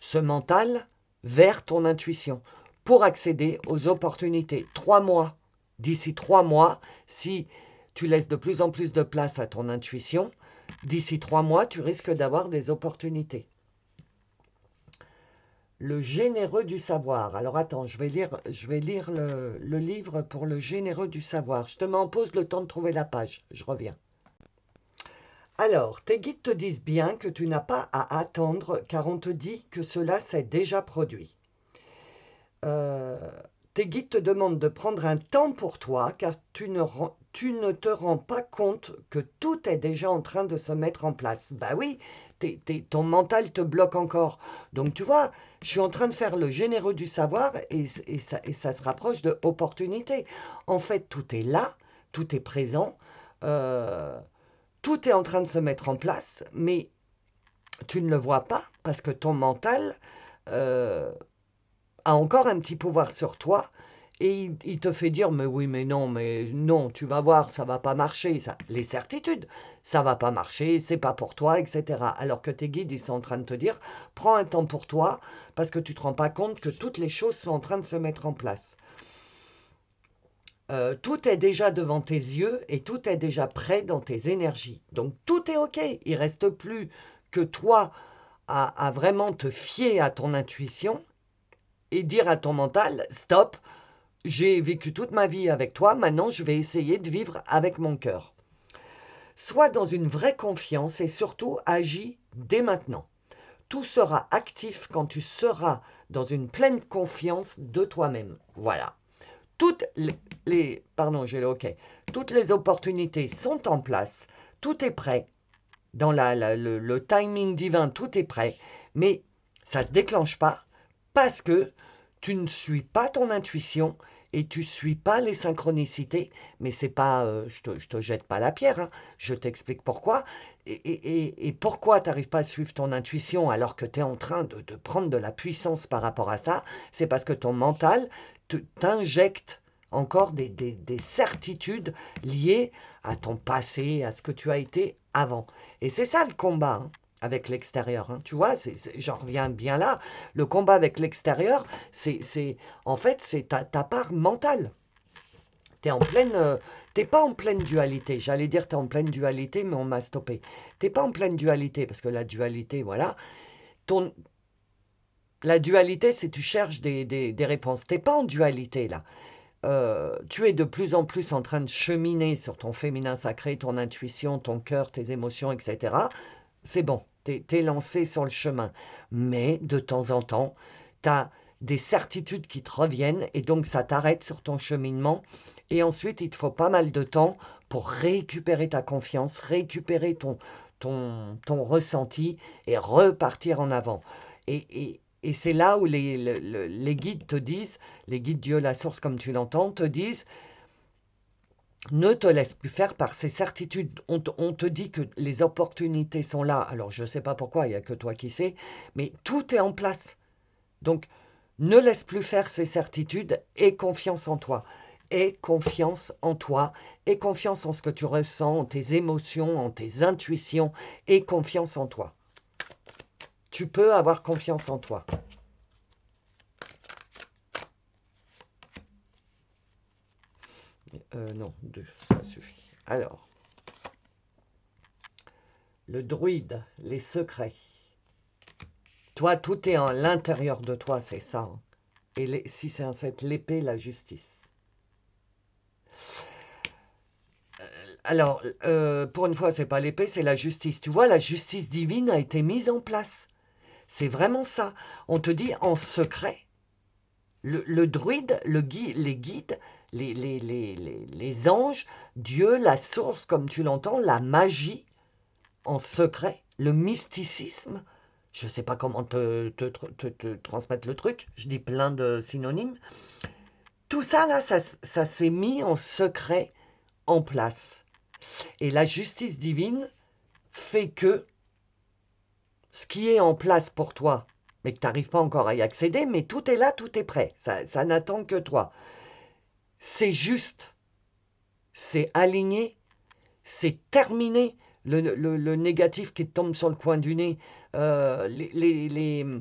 ce mental vers ton intuition pour accéder aux opportunités. 3 mois, d'ici 3 mois, si tu laisses de plus en plus de place à ton intuition, d'ici 3 mois, tu risques d'avoir des opportunités. Le généreux du savoir. Alors attends, je vais lire le livre pour le généreux du savoir. Je te mets en pause le temps de trouver la page. Je reviens. Alors, tes guides te disent bien que tu n'as pas à attendre car on te dit que cela s'est déjà produit. Tes guides te demandent de prendre un temps pour toi car tu ne te rends pas compte que tout est déjà en train de se mettre en place. Bah oui, ton mental te bloque encore. Donc tu vois, je suis en train de faire le généreux du savoir et ça se rapproche de opportunité. En fait, tout est là, tout est présent, tout est en train de se mettre en place, mais tu ne le vois pas parce que ton mental a encore un petit pouvoir sur toi et il te fait dire mais oui mais non tu vas voir ça va pas marcher ça. Les certitudes ça va pas marcher, c'est pas pour toi, etc. Alors que tes guides ils sont en train de te dire prends un temps pour toi parce que tu te rends pas compte que toutes les choses sont en train de se mettre en place. Tout est déjà devant tes yeux et tout est déjà prêt dans tes énergies, donc tout est ok. Il reste plus que toi à vraiment te fier à ton intuition et dire à ton mental, stop, j'ai vécu toute ma vie avec toi, maintenant je vais essayer de vivre avec mon cœur. Sois dans une vraie confiance et surtout agis dès maintenant. Tout sera actif quand tu seras dans une pleine confiance de toi-même. Voilà. Toutes pardon, j'ai le OK. Toutes les opportunités sont en place, tout est prêt. Dans le timing divin, tout est prêt, mais ça ne se déclenche pas parce que tu ne suis pas ton intuition et tu ne suis pas les synchronicités. Mais c'est pas, je te jette pas la pierre, hein, je t'explique pourquoi. Et pourquoi tu n'arrives pas à suivre ton intuition alors que tu es en train de prendre de la puissance par rapport à ça. C'est parce que ton mental t'injecte encore des certitudes liées à ton passé, à ce que tu as été avant. Et c'est ça le combat, hein, avec l'extérieur. Hein. Tu vois, j'en reviens bien là. Le combat avec l'extérieur, en fait, c'est ta part mentale. T'es pas en pleine dualité. J'allais dire t'es en pleine dualité, mais on m'a stoppé. T'es pas en pleine dualité, parce que la dualité, voilà. La dualité, c'est tu cherches des réponses. T'es pas en dualité, là. Tu es de plus en plus en train de cheminer sur ton féminin sacré, ton intuition, ton cœur, tes émotions, etc. C'est bon, t'es lancé sur le chemin. Mais de temps en temps, tu as des certitudes qui te reviennent et donc ça t'arrête sur ton cheminement. Et ensuite, il te faut pas mal de temps pour récupérer ta confiance, récupérer ton ressenti et repartir en avant. Et c'est là où les guides te disent, les guides Dieu, la source comme tu l'entends, te disent, ne te laisse plus faire par ces certitudes. On te dit que les opportunités sont là. Alors, je ne sais pas pourquoi, il n'y a que toi qui sais, mais tout est en place. Donc, ne laisse plus faire ces certitudes et confiance en toi. Aie confiance en toi, aie confiance en ce que tu ressens, en tes émotions, en tes intuitions, aie confiance en toi. Tu peux avoir confiance en toi. Non, 2, ça suffit. Alors, le druide, les secrets. Toi, tout est en l'intérieur de toi, c'est ça. Hein. Et si c'est un 7, l'épée, la justice. Alors, pour une fois, c'est pas l'épée, c'est la justice. Tu vois, la justice divine a été mise en place. C'est vraiment ça. On te dit en secret, le druide, les guides, les anges, Dieu, la source, comme tu l'entends, la magie, en secret, le mysticisme, je ne sais pas comment te transmettre le truc, je dis plein de synonymes. Tout ça, là, ça s'est mis en secret en place. Et la justice divine fait que ce qui est en place pour toi, mais que tu n'arrives pas encore à y accéder, mais tout est là, tout est prêt. Ça n'attend que toi. c'est juste, c'est aligné, c'est terminé. Le négatif qui te tombe sur le coin du nez, les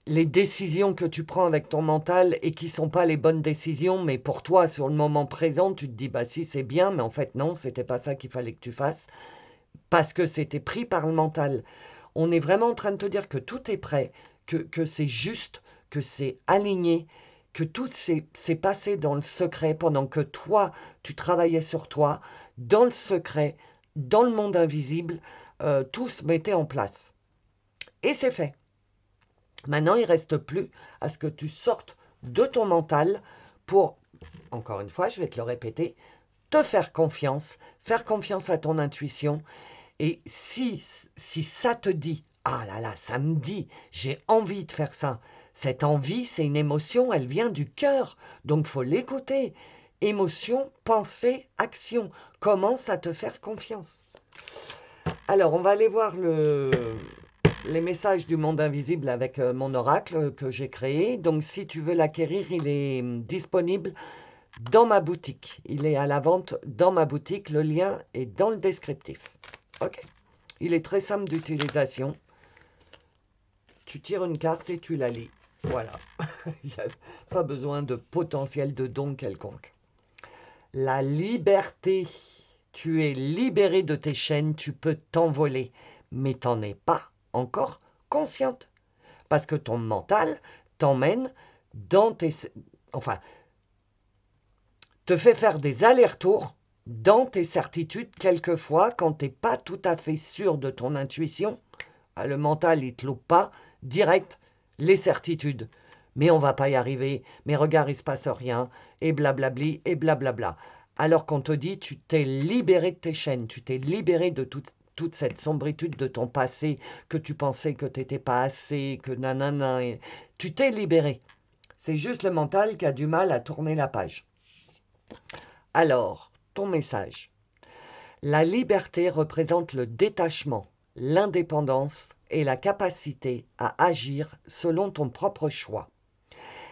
décisions que tu prends avec ton mental et qui ne sont pas les bonnes décisions, mais pour toi, sur le moment présent, tu te dis, bah si, c'est bien, mais en fait, non, c'était pas ça qu'il fallait que tu fasses, parce que c'était pris par le mental. On est vraiment en train de te dire que tout est prêt, que c'est juste, que c'est aligné, que tout s'est passé dans le secret pendant que toi, tu travaillais sur toi, dans le secret, dans le monde invisible, tout se mettait en place. Et c'est fait. Maintenant, il ne reste plus à ce que tu sortes de ton mental pour, encore une fois, je vais te le répéter, te faire confiance à ton intuition. Et si ça te dit, ah là là, ça me dit, j'ai envie de faire ça. Cette envie, c'est une émotion, elle vient du cœur. Donc, il faut l'écouter. Émotion, pensée, action. Commence à te faire confiance. Alors, on va aller voir les messages du monde invisible avec mon oracle que j'ai créé. Donc, si tu veux l'acquérir, il est disponible dans ma boutique. Il est à la vente dans ma boutique. Le lien est dans le descriptif. Ok. Il est très simple d'utilisation. Tu tires une carte et tu la lis. Voilà. Il n'y a pas besoin de potentiel de don quelconque. La liberté. Tu es libéré de tes chaînes, tu peux t'envoler, mais t'en es pas encore consciente. Parce que ton mental t'emmène dans tes... Enfin, te fait faire des allers-retours dans tes certitudes quelquefois quand tu n'es pas tout à fait sûr de ton intuition. Le mental, il ne te loupe pas direct les certitudes. Mais on va pas y arriver, mais regarde, il ne se passe rien, et blablabli, et blablabla. Alors qu'on te dit, tu t'es libéré de tes chaînes, tu t'es libéré de toute cette sombritude de ton passé, que tu pensais que tu n'étais pas assez, que nanana, tu t'es libéré. C'est juste le mental qui a du mal à tourner la page. Alors, ton message. La liberté représente le détachement, l'indépendance et la capacité à agir selon ton propre choix.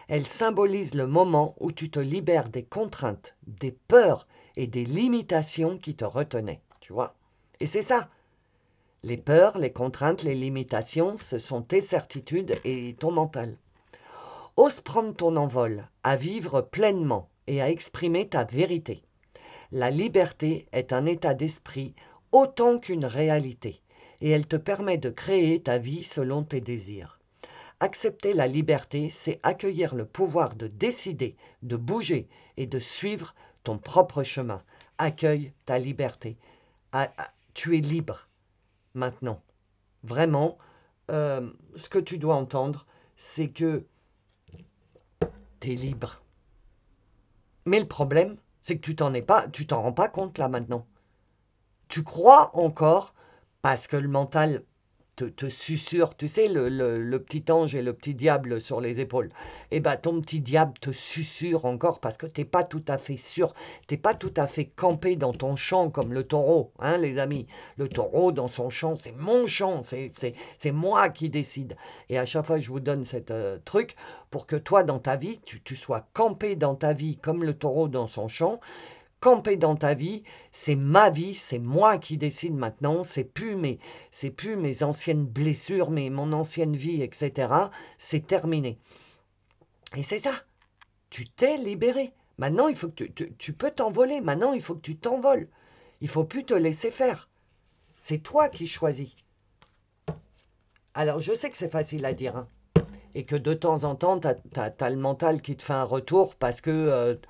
Elle symbolise le moment où tu te libères des contraintes, des peurs et des limitations qui te retenaient, tu vois. Et c'est ça. Les peurs, les contraintes, les limitations, ce sont tes certitudes et ton mental. Ose prendre ton envol, à vivre pleinement et à exprimer ta vérité. La liberté est un état d'esprit autant qu'une réalité, et elle te permet de créer ta vie selon tes désirs. Accepter la liberté, c'est accueillir le pouvoir de décider, de bouger et de suivre ton propre chemin. Accueille ta liberté. Tu es libre maintenant. Vraiment, ce que tu dois entendre, c'est que tu es libre. Mais le problème, c'est que tu t'en rends pas compte là maintenant. Tu crois encore, parce que le mental te susurre, tu sais, le petit ange et le petit diable sur les épaules. Eh bien, ton petit diable te susurre encore parce que tu n'es pas tout à fait sûr, tu n'es pas tout à fait campé dans ton champ comme le taureau, hein, les amis. Le taureau, dans son champ, c'est mon champ, c'est moi qui décide. Et à chaque fois, je vous donne cette truc pour que toi, dans ta vie, tu sois campé dans ta vie comme le taureau dans son champ. Camper dans ta vie, c'est ma vie, c'est moi qui décide maintenant, c'est plus mes anciennes blessures, mais mon ancienne vie, etc. C'est terminé. Et c'est ça, tu t'es libéré. Maintenant, il faut que tu peux t'envoler. Maintenant, il faut que tu t'envoles. Il faut plus te laisser faire. C'est toi qui choisis. Alors, je sais que c'est facile à dire, hein, et que de temps en temps, tu as le mental qui te fait un retour parce que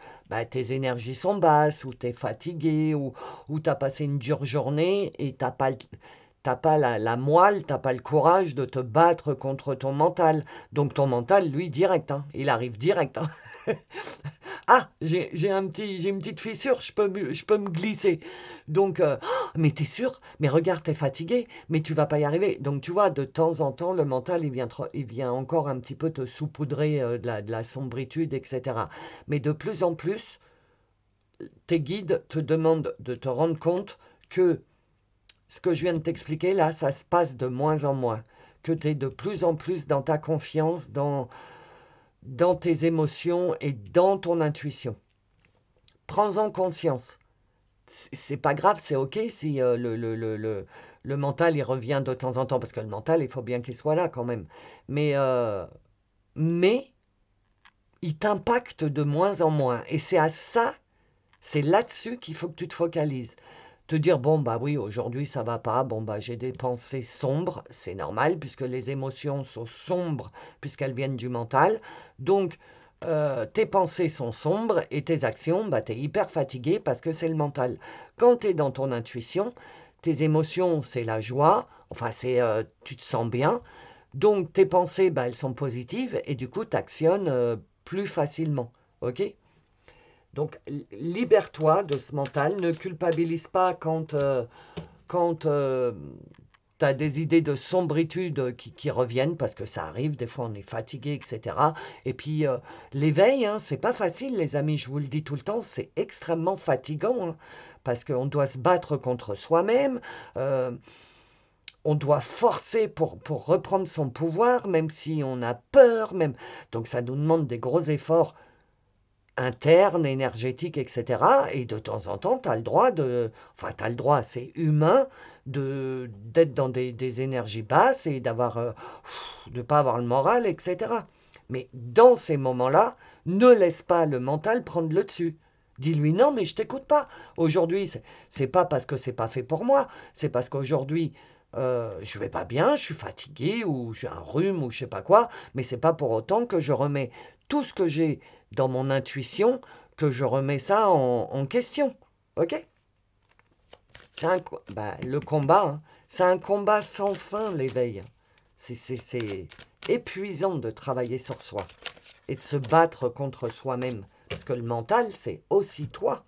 tes énergies sont basses, ou tu es fatigué, ou tu as passé une dure journée et tu n'as pas la moelle, tu n'as pas le courage de te battre contre ton mental. Donc ton mental, lui, direct, hein, il arrive direct. Hein. Ah, j'ai une petite fissure, je peux me glisser. Donc, oh, mais t'es sûr? Mais regarde, t'es fatigué, mais tu vas pas y arriver. Donc, tu vois, de temps en temps, le mental, il vient encore un petit peu te saupoudrer de la sombritude, etc. Mais de plus en plus, tes guides te demandent de te rendre compte que ce que je viens de t'expliquer là, ça se passe de moins en moins. Que tu es de plus en plus dans ta confiance, dans tes émotions et dans ton intuition. Prends-en conscience. C'est pas grave, c'est ok si le mental il revient de temps en temps, parce que le mental il faut bien qu'il soit là quand même. Mais, euh, mais il t'impacte de moins en moins. Et c'est à ça, c'est là-dessus qu'il faut que tu te focalises. Te dire, bon, bah oui, aujourd'hui ça va pas, bon, bah j'ai des pensées sombres, c'est normal, puisque les émotions sont sombres, puisqu'elles viennent du mental. Donc, tes pensées sont sombres et tes actions, bah t'es hyper fatigué parce que c'est le mental. Quand t'es dans ton intuition, tes émotions, c'est la joie, enfin, tu te sens bien. Donc, tes pensées, bah, elles sont positives et du coup, tu actionnes plus facilement. Ok? Donc, libère-toi de ce mental. Ne culpabilise pas quand tu as des idées de sombritude qui reviennent, parce que ça arrive. Des fois, on est fatigué, etc. Et puis, l'éveil, hein, c'est pas facile, les amis. Je vous le dis tout le temps, c'est extrêmement fatigant. Hein, parce qu'on doit se battre contre soi-même. euh, on doit forcer pour reprendre son pouvoir, même si on a peur. Donc, ça nous demande des gros efforts interne, énergétique, etc. Et de temps en temps, tu as le droit enfin, tu as le droit, c'est humain, d'être dans des énergies basses et de ne pas avoir le moral, etc. Mais dans ces moments-là, ne laisse pas le mental prendre le dessus. Dis-lui non, mais je t'écoute pas. Aujourd'hui, c'est pas parce que c'est pas fait pour moi, c'est parce qu'aujourd'hui, je vais pas bien, je suis fatigué ou j'ai un rhume ou je sais pas quoi, mais c'est pas pour autant que je remets tout ce que j'ai dans mon intuition, que je remets ça en question. Ok? Le combat, hein, c'est un combat sans fin, l'éveil. C'est épuisant de travailler sur soi et de se battre contre soi-même. Parce que le mental, c'est aussi toi.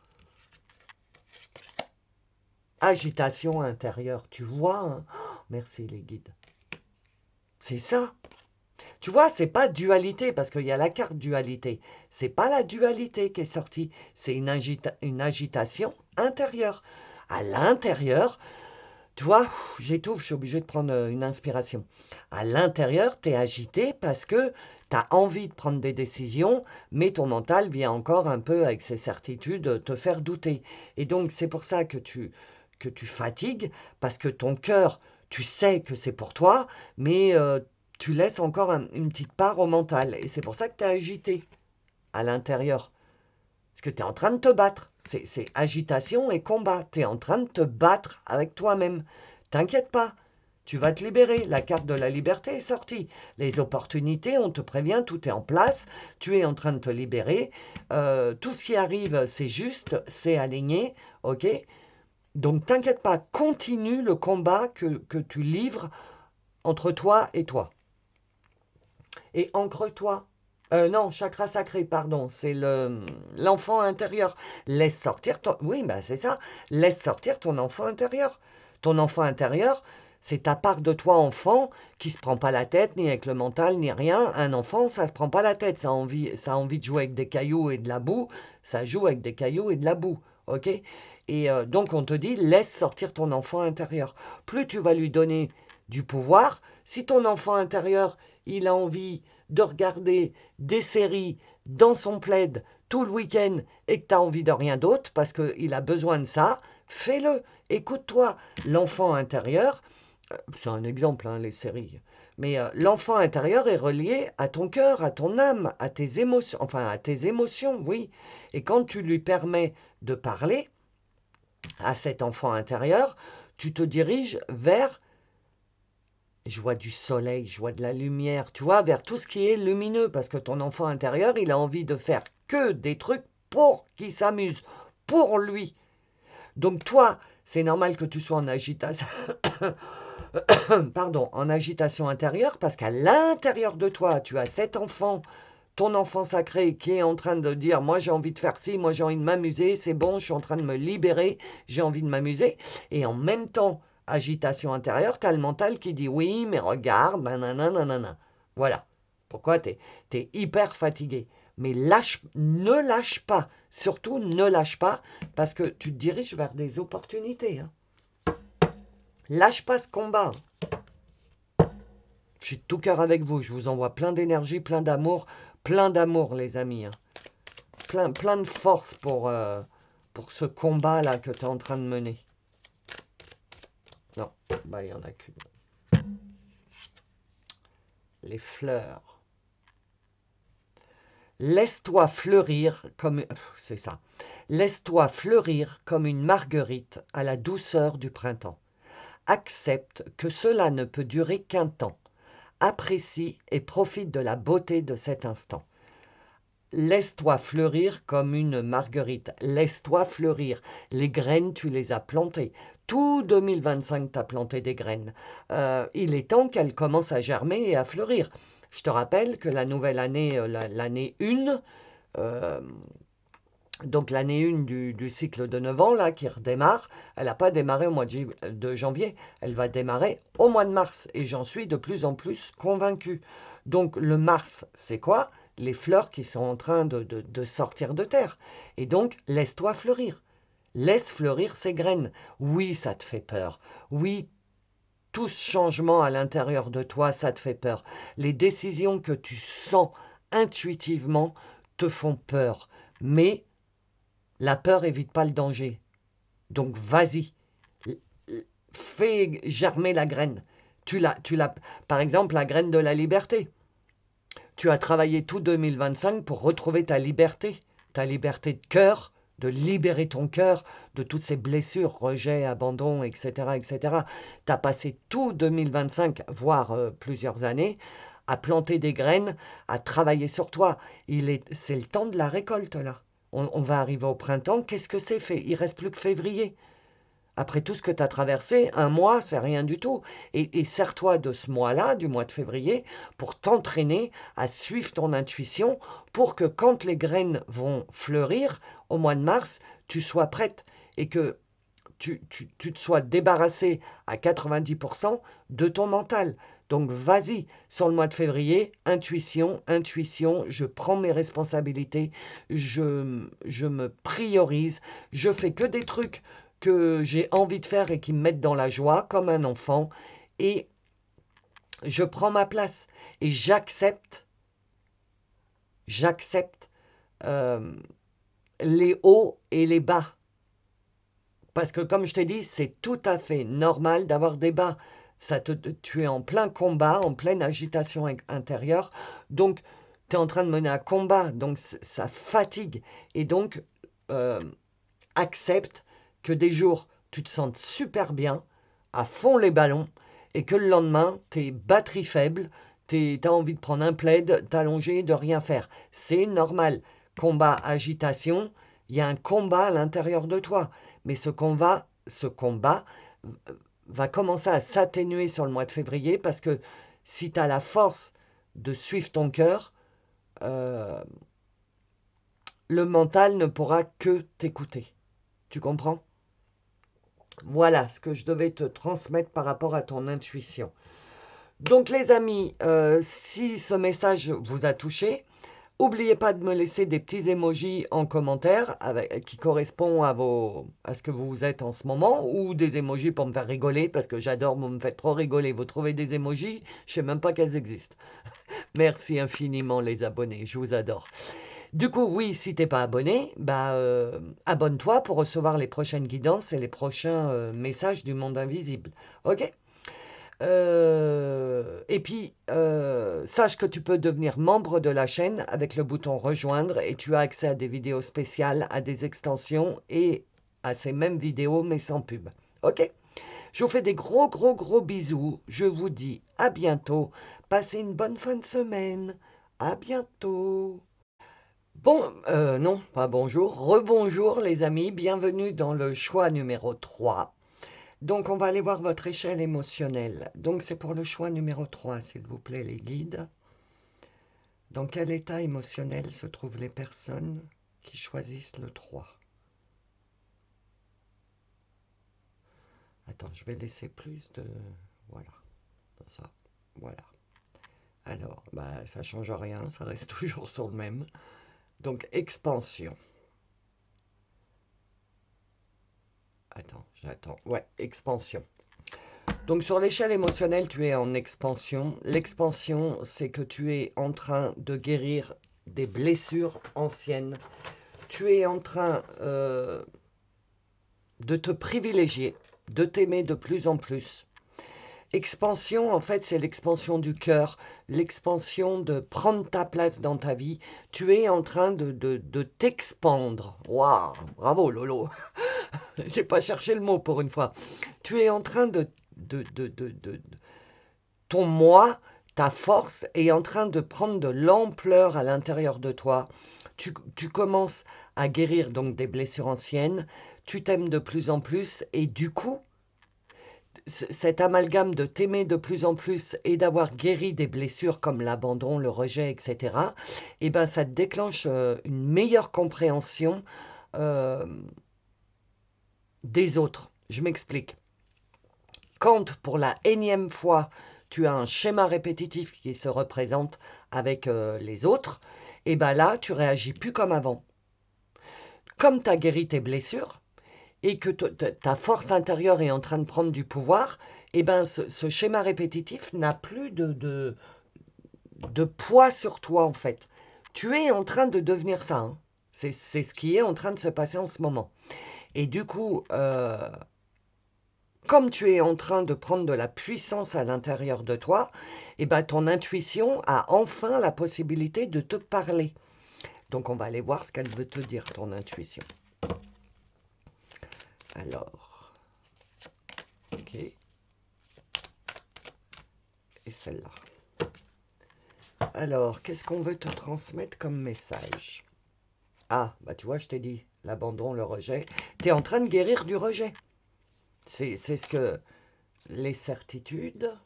Agitation intérieure, tu vois, hein. Oh, merci les guides. C'est ça. Tu vois, c'est pas dualité, parce qu'il y a la carte dualité. C'est pas la dualité qui est sortie, c'est une agitation intérieure. À l'intérieur, tu vois, j'étouffe, je suis obligé de prendre une inspiration. À l'intérieur, tu es agité parce que tu as envie de prendre des décisions, mais ton mental vient encore un peu avec ses certitudes te faire douter. Et donc, c'est pour ça que tu fatigues, parce que ton cœur, tu sais que c'est pour toi, mais tu laisses encore une petite part au mental. Et c'est pour ça que tu es agité à l'intérieur. Parce que tu es en train de te battre. C'est agitation et combat. Tu es en train de te battre avec toi-même. T'inquiète pas. Tu vas te libérer. La carte de la liberté est sortie. Les opportunités, on te prévient, tout est en place. Tu es en train de te libérer. Tout ce qui arrive, c'est juste, c'est aligné. Ok? Donc t'inquiète pas. Continue le combat que tu livres entre toi et toi. Et ancre-toi. Non, chakra sacré, pardon, c'est l'enfant intérieur. Laisse sortir ton... Oui, ben c'est ça. Laisse sortir ton enfant intérieur. Ton enfant intérieur, c'est ta part de toi enfant qui se prend pas la tête, ni avec le mental, ni rien. Un enfant, ça se prend pas la tête. Ça a envie de jouer avec des cailloux et de la boue. Ça joue avec des cailloux et de la boue. Ok? Et donc on te dit, laisse sortir ton enfant intérieur. Plus tu vas lui donner du pouvoir, si ton enfant intérieur, il a envie de regarder des séries dans son plaid tout le week-end et que tu as envie de rien d'autre parce qu'il a besoin de ça, fais-le. Écoute-toi. L'enfant intérieur, c'est un exemple, hein, les séries, mais l'enfant intérieur est relié à ton cœur, à ton âme, à tes émotions, enfin à tes émotions, oui. Et quand tu lui permets de parler à cet enfant intérieur, tu te diriges vers, je vois du soleil, je vois de la lumière, tu vois, vers tout ce qui est lumineux, parce que ton enfant intérieur, il a envie de faire que des trucs pour qu'il s'amuse, pour lui. Donc toi, c'est normal que tu sois en agitation, pardon, en agitation intérieure, parce qu'à l'intérieur de toi, tu as cet enfant, ton enfant sacré, qui est en train de dire, moi j'ai envie de faire ci, moi j'ai envie de m'amuser, c'est bon, je suis en train de me libérer, j'ai envie de m'amuser. Et en même temps, agitation intérieure, tu as le mental qui dit, oui, mais regarde, nanana, nanana. Voilà. Pourquoi tu es hyper fatigué. Mais ne lâche pas. Surtout, ne lâche pas, parce que tu te diriges vers des opportunités. Hein. Lâche pas ce combat. Je suis de tout cœur avec vous. Je vous envoie plein d'énergie, plein d'amour Plein d'amour, les amis. Hein. Plein de force pour ce combat-là que tu es en train de mener. Non, bah il n'y en a qu'une. Les fleurs. Laisse-toi fleurir comme... C'est ça. Laisse-toi fleurir comme une marguerite à la douceur du printemps. Accepte que cela ne peut durer qu'un temps. Apprécie et profite de la beauté de cet instant. Laisse-toi fleurir comme une marguerite. Laisse-toi fleurir. Les graines, tu les as plantées. Tout 2025, tu as planté des graines. Il est temps qu'elles commencent à germer et à fleurir. Je te rappelle que la nouvelle année, l'année 1, donc l'année 1 du cycle de 9 ans, là, qui redémarre, elle n'a pas démarré au mois de janvier, elle va démarrer au mois de mars. Et j'en suis de plus en plus convaincue. Donc le mars, c'est quoi? Les fleurs qui sont en train de sortir de terre. Et donc, laisse-toi fleurir. Laisse fleurir ces graines. Oui, ça te fait peur. Oui, tout ce changement à l'intérieur de toi, ça te fait peur. Les décisions que tu sens intuitivement te font peur. Mais la peur évite pas le danger. Donc vas-y, fais germer la graine. Par exemple, la graine de la liberté. Tu as travaillé tout 2025 pour retrouver ta liberté de cœur, de libérer ton cœur de toutes ces blessures, rejets, abandon, etc. etc. Tu as passé tout 2025, voire plusieurs années, à planter des graines, à travailler sur toi. C'est le temps de la récolte, là. On va arriver au printemps. Qu'est-ce que c'est fait? Il reste plus que février. Après tout ce que tu as traversé, un mois, c'est rien du tout. Et sers-toi de ce mois-là, du mois de février, pour t'entraîner à suivre ton intuition, pour que quand les graines vont fleurir, au mois de mars, tu sois prête et que tu te sois débarrassé à 90% de ton mental. Donc vas-y, sur le mois de février, intuition, je prends mes responsabilités, je me priorise, je fais que des trucs que j'ai envie de faire et qui me mettent dans la joie comme un enfant, et je prends ma place et j'accepte les hauts et les bas. Parce que comme je t'ai dit, c'est tout à fait normal d'avoir des bas. Tu es en plein combat, en pleine agitation intérieure, donc tu es en train de mener un combat, donc ça fatigue. Et donc, accepte que des jours, tu te sentes super bien, à fond les ballons, et que le lendemain, tu es batterie faible, tu as envie de prendre un plaid, t'allonger, de rien faire. C'est normal. Combat, agitation, il y a un combat à l'intérieur de toi. Mais ce combat va commencer à s'atténuer sur le mois de février, parce que si tu as la force de suivre ton cœur, le mental ne pourra que t'écouter. Tu comprends? Voilà ce que je devais te transmettre par rapport à ton intuition. Donc les amis, si ce message vous a touché, n'oubliez pas de me laisser des petits emojis en commentaire qui correspondent à ce que vous êtes en ce moment, ou des emojis pour me faire rigoler, parce que j'adore, vous me faites trop rigoler. Vous trouvez des emojis, je ne sais même pas qu'elles existent. Merci infiniment les abonnés, je vous adore. Du coup, oui, si t'es pas abonné, abonne-toi pour recevoir les prochaines guidances et les prochains messages du monde invisible. Ok? Et puis, sache que tu peux devenir membre de la chaîne avec le bouton rejoindre, et tu as accès à des vidéos spéciales, à des extensions et à ces mêmes vidéos mais sans pub. Ok? Je vous fais des gros gros gros bisous. Je vous dis à bientôt. Passez une bonne fin de semaine. À bientôt. Bon, non, pas bonjour, rebonjour les amis, bienvenue dans le choix numéro 3. Donc on va aller voir votre échelle émotionnelle. Donc c'est pour le choix numéro 3, s'il vous plaît les guides. Dans quel état émotionnel se trouvent les personnes qui choisissent le 3? Attends, je vais laisser plus de... Voilà, ça, voilà. Alors, ça ne change rien, ça reste toujours sur le même. Donc, expansion. J'attends. Ouais, expansion. Donc, sur l'échelle émotionnelle, tu es en expansion. L'expansion, c'est que tu es en train de guérir des blessures anciennes. Tu es en train de te privilégier, de t'aimer de plus en plus. Expansion, en fait, c'est l'expansion du cœur, l'expansion de prendre ta place dans ta vie. Tu es en train de t'expandre. Waouh, bravo Lolo. J'ai pas cherché le mot pour une fois. Tu es en train ton moi, ta force est en train de prendre de l'ampleur à l'intérieur de toi. Tu commences à guérir donc des blessures anciennes. Tu t'aimes de plus en plus et du coup, cet amalgame de t'aimer de plus en plus et d'avoir guéri des blessures comme l'abandon, le rejet, etc., eh ben, ça te déclenche une meilleure compréhension euh, des autres. Je m'explique. Quand, pour la énième fois, tu as un schéma répétitif qui se représente avec les autres, eh ben là, tu réagis plus comme avant. Comme tu as guéri tes blessures, et que ta force intérieure est en train de prendre du pouvoir, eh ben ce schéma répétitif n'a plus de poids sur toi, en fait. Tu es en train de devenir ça. Hein. C'est ce qui est en train de se passer en ce moment. Et du coup, comme tu es en train de prendre de la puissance à l'intérieur de toi, eh ben ton intuition a enfin la possibilité de te parler. Donc, on va aller voir ce qu'elle veut te dire, ton intuition. Alors, ok. Et celle-là. Alors, qu'est-ce qu'on veut te transmettre comme message? Ah, bah tu vois, je t'ai dit, l'abandon, le rejet. Tu es en train de guérir du rejet. C'est ce que... Les certitudes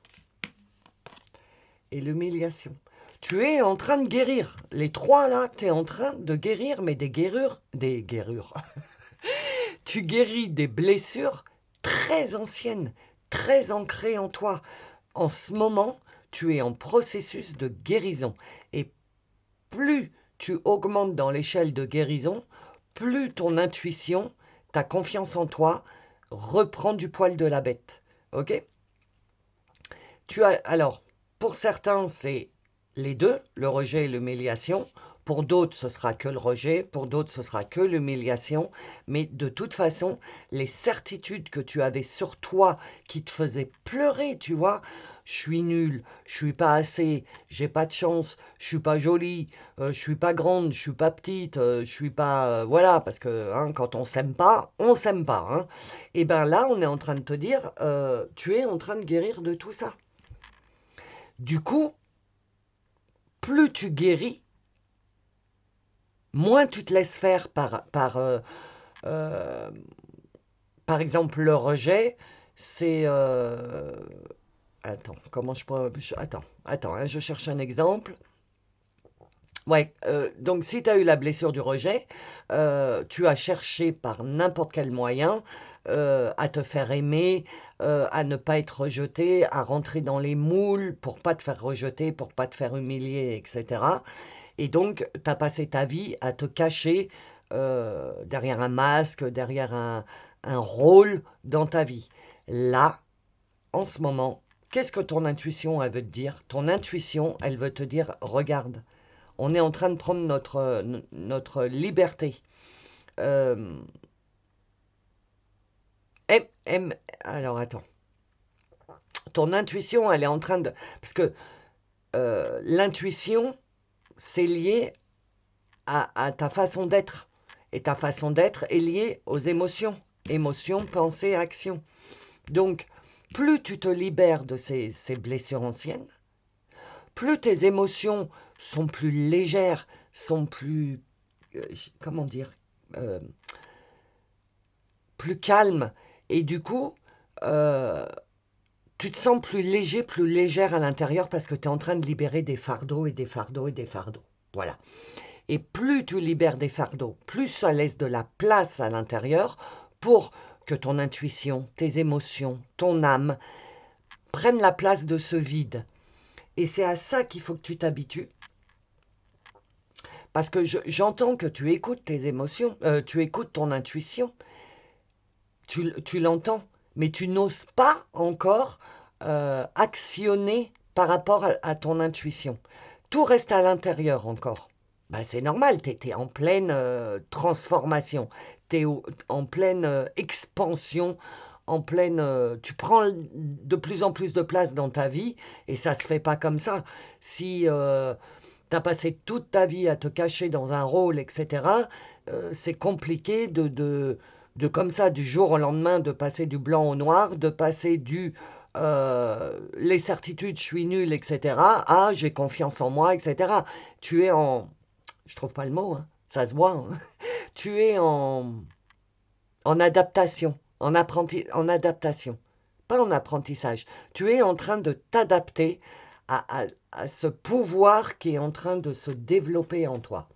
et l'humiliation. Tu es en train de guérir. Les trois, là, tu es en train de guérir, mais des guérures... Des guérures. Tu guéris des blessures très anciennes, très ancrées en toi. En ce moment, tu es en processus de guérison. Et plus tu augmentes dans l'échelle de guérison, plus ton intuition, ta confiance en toi, reprend du poil de la bête. Ok? Alors, pour certains, c'est les deux, le rejet et l'humiliation. Pour d'autres, ce sera que le rejet. Pour d'autres, ce sera que l'humiliation. Mais de toute façon, les certitudes que tu avais sur toi qui te faisaient pleurer, tu vois, je suis nulle, je suis pas assez, j'ai pas de chance, je suis pas jolie, je suis pas grande, je suis pas petite, je suis pas... voilà, parce que hein, quand on s'aime pas, on s'aime pas. Hein. Et bien là, on est en train de te dire, tu es en train de guérir de tout ça. Du coup, plus tu guéris, moins tu te laisses faire par exemple, le rejet, c'est... attends, comment je peux... Attends, hein, je cherche un exemple. Ouais, donc si tu as eu la blessure du rejet, tu as cherché par n'importe quel moyen à te faire aimer, à ne pas être rejeté, à rentrer dans les moules pour pas te faire rejeter, pour pas te faire humilier, etc. Et donc, tu as passé ta vie à te cacher derrière un masque, derrière un rôle dans ta vie. Là, en ce moment, qu'est-ce que ton intuition, elle veut te dire? Ton intuition, elle veut te dire, regarde, on est en train de prendre notre liberté. Euh, alors, attends. Ton intuition, elle est en train de... Parce que l'intuition, c'est lié à ta façon d'être. Et ta façon d'être est liée aux émotions. Émotions, pensées, actions. Donc, plus tu te libères de ces blessures anciennes, plus tes émotions sont plus légères, sont plus... comment dire euh, plus calmes. Et du coup, euh, tu te sens plus léger, plus légère à l'intérieur parce que tu es en train de libérer des fardeaux et des fardeaux et des fardeaux. Voilà. Et plus tu libères des fardeaux, plus ça laisse de la place à l'intérieur pour que ton intuition, tes émotions, ton âme prennent la place de ce vide. Et c'est à ça qu'il faut que tu t'habitues. Parce que j'entends que tu écoutes tes émotions, tu écoutes ton intuition, tu l'entends, mais tu n'oses pas encore actionner par rapport à ton intuition. Tout reste à l'intérieur encore. bah, c'est normal, tu es en pleine transformation, tu es en pleine expansion, en pleine... tu prends de plus en plus de place dans ta vie et ça se fait pas comme ça. Si tu as passé toute ta vie à te cacher dans un rôle, etc., c'est compliqué de comme ça, du jour au lendemain, de passer du blanc au noir, de passer du les certitudes, je suis nul, etc., à j'ai confiance en moi, etc. Tu es en je trouve pas le mot, hein, ça se voit, hein. Tu es en adaptation, en adaptation, pas en apprentissage. Tu es en train de t'adapter à ce pouvoir qui est en train de se développer en toi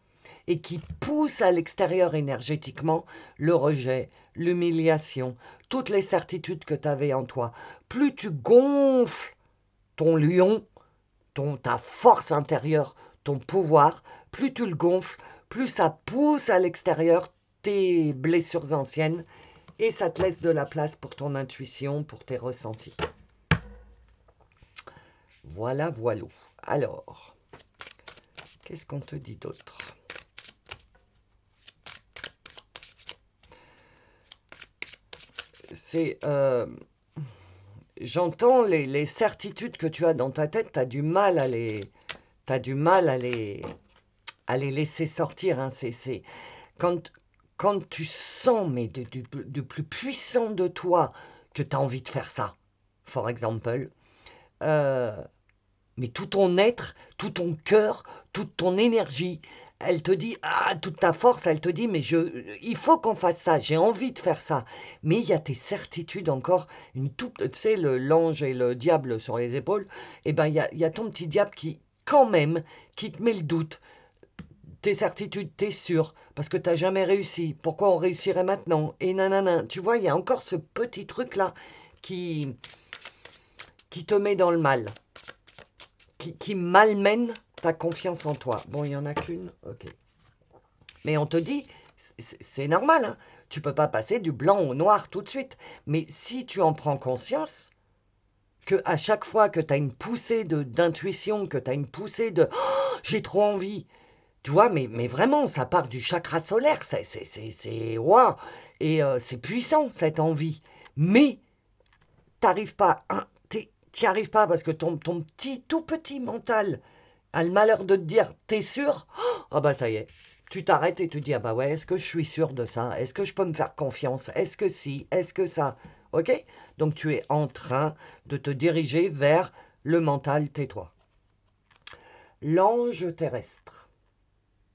et qui pousse à l'extérieur énergétiquement le rejet, l'humiliation, toutes les certitudes que tu avais en toi. Plus tu gonfles ton lion, ta force intérieure, ton pouvoir, plus tu le gonfles, plus ça pousse à l'extérieur tes blessures anciennes et ça te laisse de la place pour ton intuition, pour tes ressentis. Voilà, voilà. Alors, qu'est-ce qu'on te dit d'autre? C'est... j'entends les certitudes que tu as dans ta tête, tu as du mal à les... T'as du mal à les laisser sortir. Hein. Quand tu sens, mais du plus puissant de toi, que tu as envie de faire ça, for example, mais tout ton être, tout ton cœur, toute ton énergie, elle te dit, ah, toute ta force, elle te dit, mais il faut qu'on fasse ça, j'ai envie de faire ça. Mais il y a tes certitudes encore, tu sais, l'ange et le diable sur les épaules, et ben il y a ton petit diable quand même, qui te met le doute. Tes certitudes, t'es sûr, parce que t'as jamais réussi. Pourquoi on réussirait maintenant? Et nanana. Tu vois, il y a encore ce petit truc-là qui te met dans le mal, qui malmène ta confiance en toi. Bon, il n'y en a qu'une, ok. Mais on te dit, c'est normal, hein. Tu peux pas passer du blanc au noir tout de suite. Mais si tu en prends conscience, que à chaque fois que tu as une poussée d'intuition, que tu as une poussée de oh, j'ai trop envie, tu vois, mais vraiment, ça part du chakra solaire, c'est waouh, et c'est puissant cette envie. Mais t'arrives pas, hein, t'y arrives pas parce que ton tout petit mental a le malheur de te dire, t'es sûr? Ah bah ça y est, tu t'arrêtes et tu dis, ah bah ouais, est-ce que je suis sûr de ça? Est-ce que je peux me faire confiance? Est-ce que si? Est-ce que ça? Ok? Donc tu es en train de te diriger vers le mental, tais-toi. L'ange terrestre.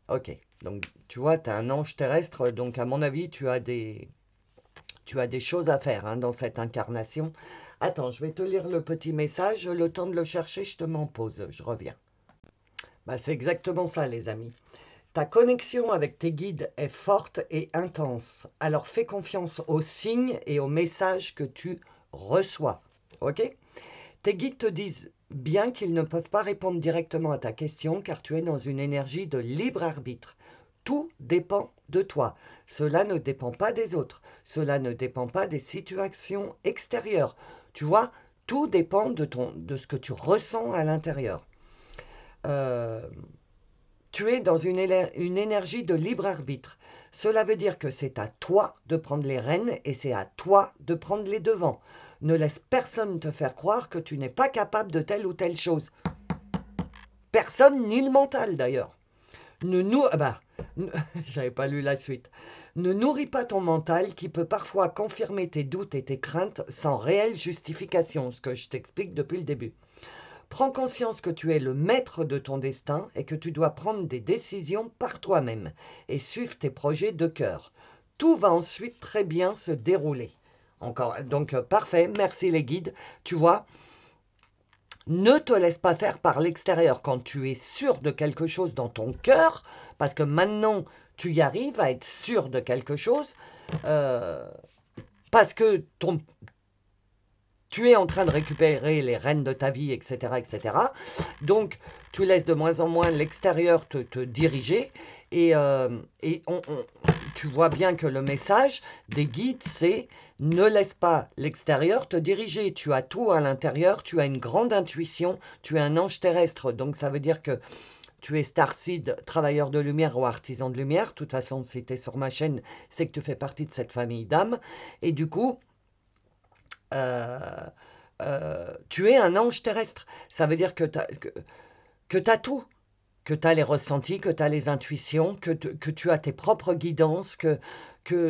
Ok, donc tu vois, tu as un ange terrestre, donc à mon avis, tu as des choses à faire hein, dans cette incarnation. Attends, je vais te lire le petit message, le temps de le chercher, je te m'en pose, je reviens. Bah, c'est exactement ça les amis. Ta connexion avec tes guides est forte et intense, alors fais confiance aux signes et aux messages que tu reçois. Ok? Tes guides te disent bien qu'ils ne peuvent pas répondre directement à ta question car tu es dans une énergie de libre arbitre. Tout dépend de toi. Cela ne dépend pas des autres. Cela ne dépend pas des situations extérieures. Tu vois, tout dépend de ce que tu ressens à l'intérieur. Tu es dans une énergie de libre arbitre. Cela veut dire que c'est à toi de prendre les rênes et c'est à toi de prendre les devants. Ne laisse personne te faire croire que tu n'es pas capable de telle ou telle chose. Personne, ni le mental d'ailleurs. J'avais pas lu la suite. Ne nourris pas ton mental qui peut parfois confirmer tes doutes et tes craintes sans réelle justification, ce que je t'explique depuis le début. Prends conscience que tu es le maître de ton destin et que tu dois prendre des décisions par toi-même et suivre tes projets de cœur. Tout va ensuite très bien se dérouler. Encore, donc parfait, merci les guides. Tu vois, ne te laisse pas faire par l'extérieur quand tu es sûr de quelque chose dans ton cœur, parce que maintenant tu y arrives à être sûr de quelque chose, parce que tu es en train de récupérer les rênes de ta vie, etc., etc. Donc, tu laisses de moins en moins l'extérieur te diriger. Et tu vois bien que le message des guides, c'est ne laisse pas l'extérieur te diriger. Tu as tout à l'intérieur, tu as une grande intuition, tu es un ange terrestre. Donc, ça veut dire que tu es Starseed, travailleur de lumière ou artisan de lumière. De toute façon, si tu es sur ma chaîne, c'est que tu fais partie de cette famille d'âmes. Et du coup, euh, tu es un ange terrestre. Ça veut dire que tu as tout. Que tu as les ressentis, que tu as les intuitions, que tu as tes propres guidances, que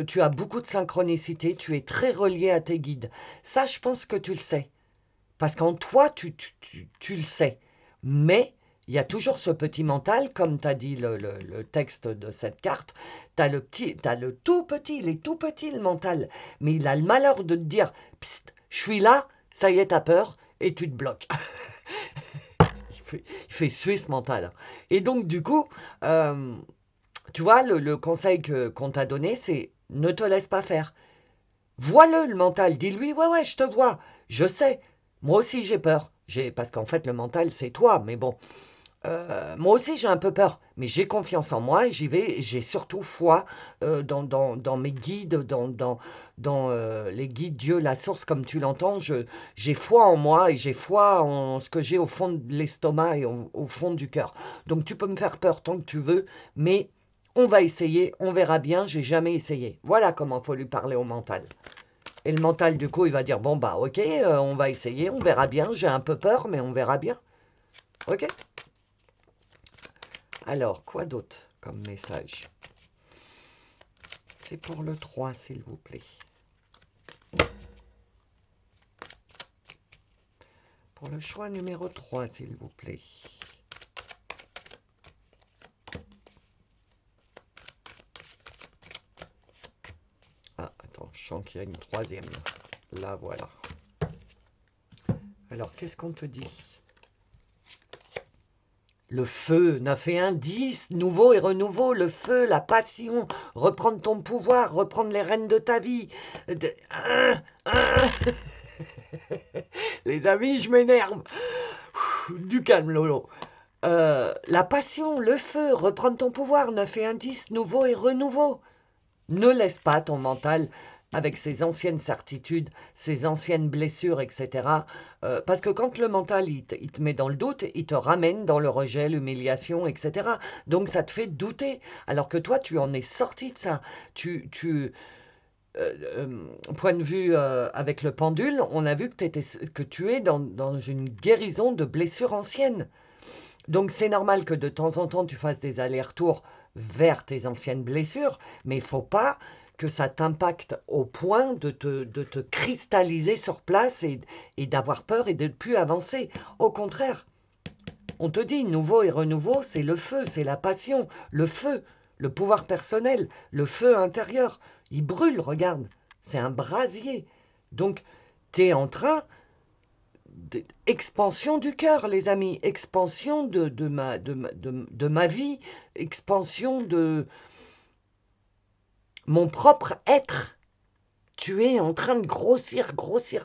tu as beaucoup de synchronicité, tu es très relié à tes guides. Ça, je pense que tu le sais. Parce qu'en toi, tu le sais. Mais il y a toujours ce petit mental, comme tu as dit le texte de cette carte. Tu as le tout petit, il est tout petit le mental. Mais il a le malheur de te dire, psst, je suis là, ça y est, t'as peur, et tu te bloques. Il fait suer ce mental. Et donc, du coup, euh, tu vois, le conseil qu'on t'a donné, c'est ne te laisse pas faire. Vois-le, le mental. Dis-lui, ouais, ouais, je te vois. Je sais. Moi aussi, j'ai peur. Parce qu'en fait, le mental, c'est toi. Mais bon, moi aussi, j'ai un peu peur. Mais j'ai confiance en moi et j'y vais. J'ai surtout foi dans mes guides, dans les guides, Dieu, la source, comme tu l'entends. J'ai foi en moi et j'ai foi en ce que j'ai au fond de l'estomac et au fond du cœur. Donc, tu peux me faire peur tant que tu veux, mais on va essayer, on verra bien. J'ai jamais essayé. Voilà comment il faut lui parler au mental. Et le mental, du coup, il va dire, bon, bah, ok, on va essayer, on verra bien. J'ai un peu peur, mais on verra bien. Ok? Alors, quoi d'autre comme message? C'est pour le 3, s'il vous plaît. Pour le choix numéro 3, s'il vous plaît. Ah, attends, je sens qu'il y a une troisième. Là, voilà. Alors, qu'est-ce qu'on te dit? Le feu, 9 et 1, 10, nouveau et renouveau, le feu, la passion, reprendre ton pouvoir, reprendre les rênes de ta vie. Les amis, je m'énerve. Du calme, Lolo. La passion, le feu, reprendre ton pouvoir, 9 et 1, 10, nouveau et renouveau. Ne laisse pas ton mental avec ses anciennes certitudes, ses anciennes blessures, etc. Parce que quand le mental, il te met dans le doute, il te ramène dans le rejet, l'humiliation, etc. Donc ça te fait douter. Alors que toi, tu en es sorti de ça. Point de vue avec le pendule, on a vu que tu es dans une guérison de blessures anciennes. Donc c'est normal que de temps en temps, tu fasses des allers-retours vers tes anciennes blessures, mais il ne faut pas que ça t'impacte au point de te cristalliser sur place et d'avoir peur et de ne plus avancer. Au contraire, on te dit nouveau et renouveau, c'est le feu, c'est la passion, le feu, le pouvoir personnel, le feu intérieur. Il brûle, regarde, c'est un brasier. Donc, tu es en train expansion du cœur, les amis, expansion de ma vie, expansion de mon propre être. Tu es en train de grossir,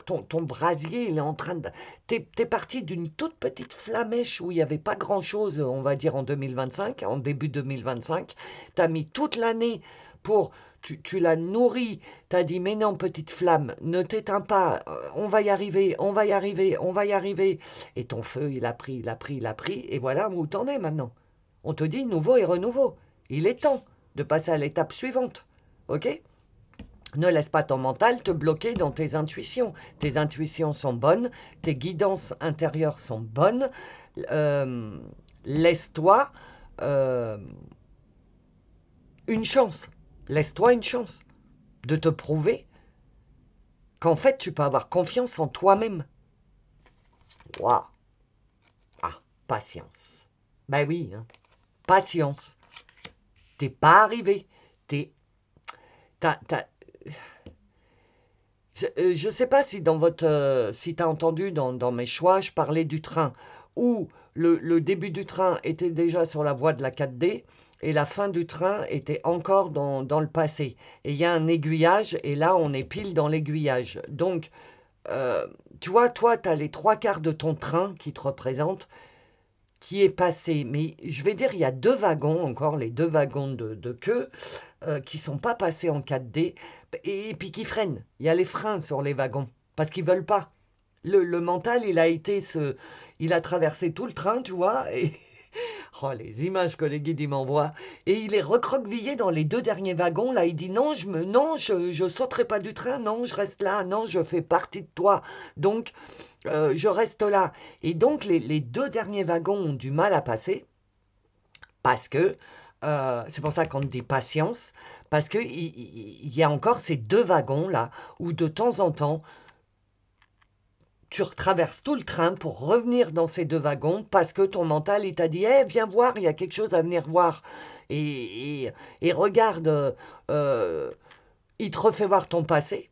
ton brasier, il est en train de... T'es parti d'une toute petite flamèche où il n'y avait pas grand-chose, on va dire, en 2025, en début 2025. Tu as mis toute l'année pour... Tu l'as nourri, tu as dit, mais non, petite flamme, ne t'éteins pas, on va y arriver, on va y arriver, on va y arriver. Et ton feu, il a pris, il a pris, il a pris, et voilà où t'en es maintenant. On te dit nouveau et renouveau. Il est temps de passer à l'étape suivante, ok ? Ne laisse pas ton mental te bloquer dans tes intuitions. Tes intuitions sont bonnes, tes guidances intérieures sont bonnes. Euh, Laisse-toi euh, une chance. Laisse-toi une chance de te prouver qu'en fait, tu peux avoir confiance en toi-même. Waouh! Ah, patience. Ben oui, hein. Patience. T'es pas arrivé. T'as, je ne sais pas si si tu as entendu dans mes choix, je parlais du train, où le début du train était déjà sur la voie de la 4D et la fin du train était encore dans le passé. Et il y a un aiguillage et là, on est pile dans l'aiguillage. Donc, euh, tu vois, toi, tu as les trois quarts de ton train qui te représentent, qui est passé. Mais je vais dire, il y a deux wagons encore, les deux wagons de queue, qui ne sont pas passés en 4D et puis qui freinent. Il y a les freins sur les wagons parce qu'ils ne veulent pas. Le mental, il a traversé tout le train, tu vois, et Oh, les images que les guides ils m'envoient. Et il est recroquevillé dans les 2 derniers wagons. Là, il dit non, je sauterai pas du train. Non, je reste là. Non, je fais partie de toi. Donc, je reste là. Et donc, les 2 derniers wagons ont du mal à passer parce que, c'est pour ça qu'on te dit patience, parce qu'il y a encore ces 2 wagons-là où de temps en temps, tu retraverses tout le train pour revenir dans ces 2 wagons parce que ton mental, il t'a dit hey, viens voir, il y a quelque chose à venir voir. Et regarde, il te refait voir ton passé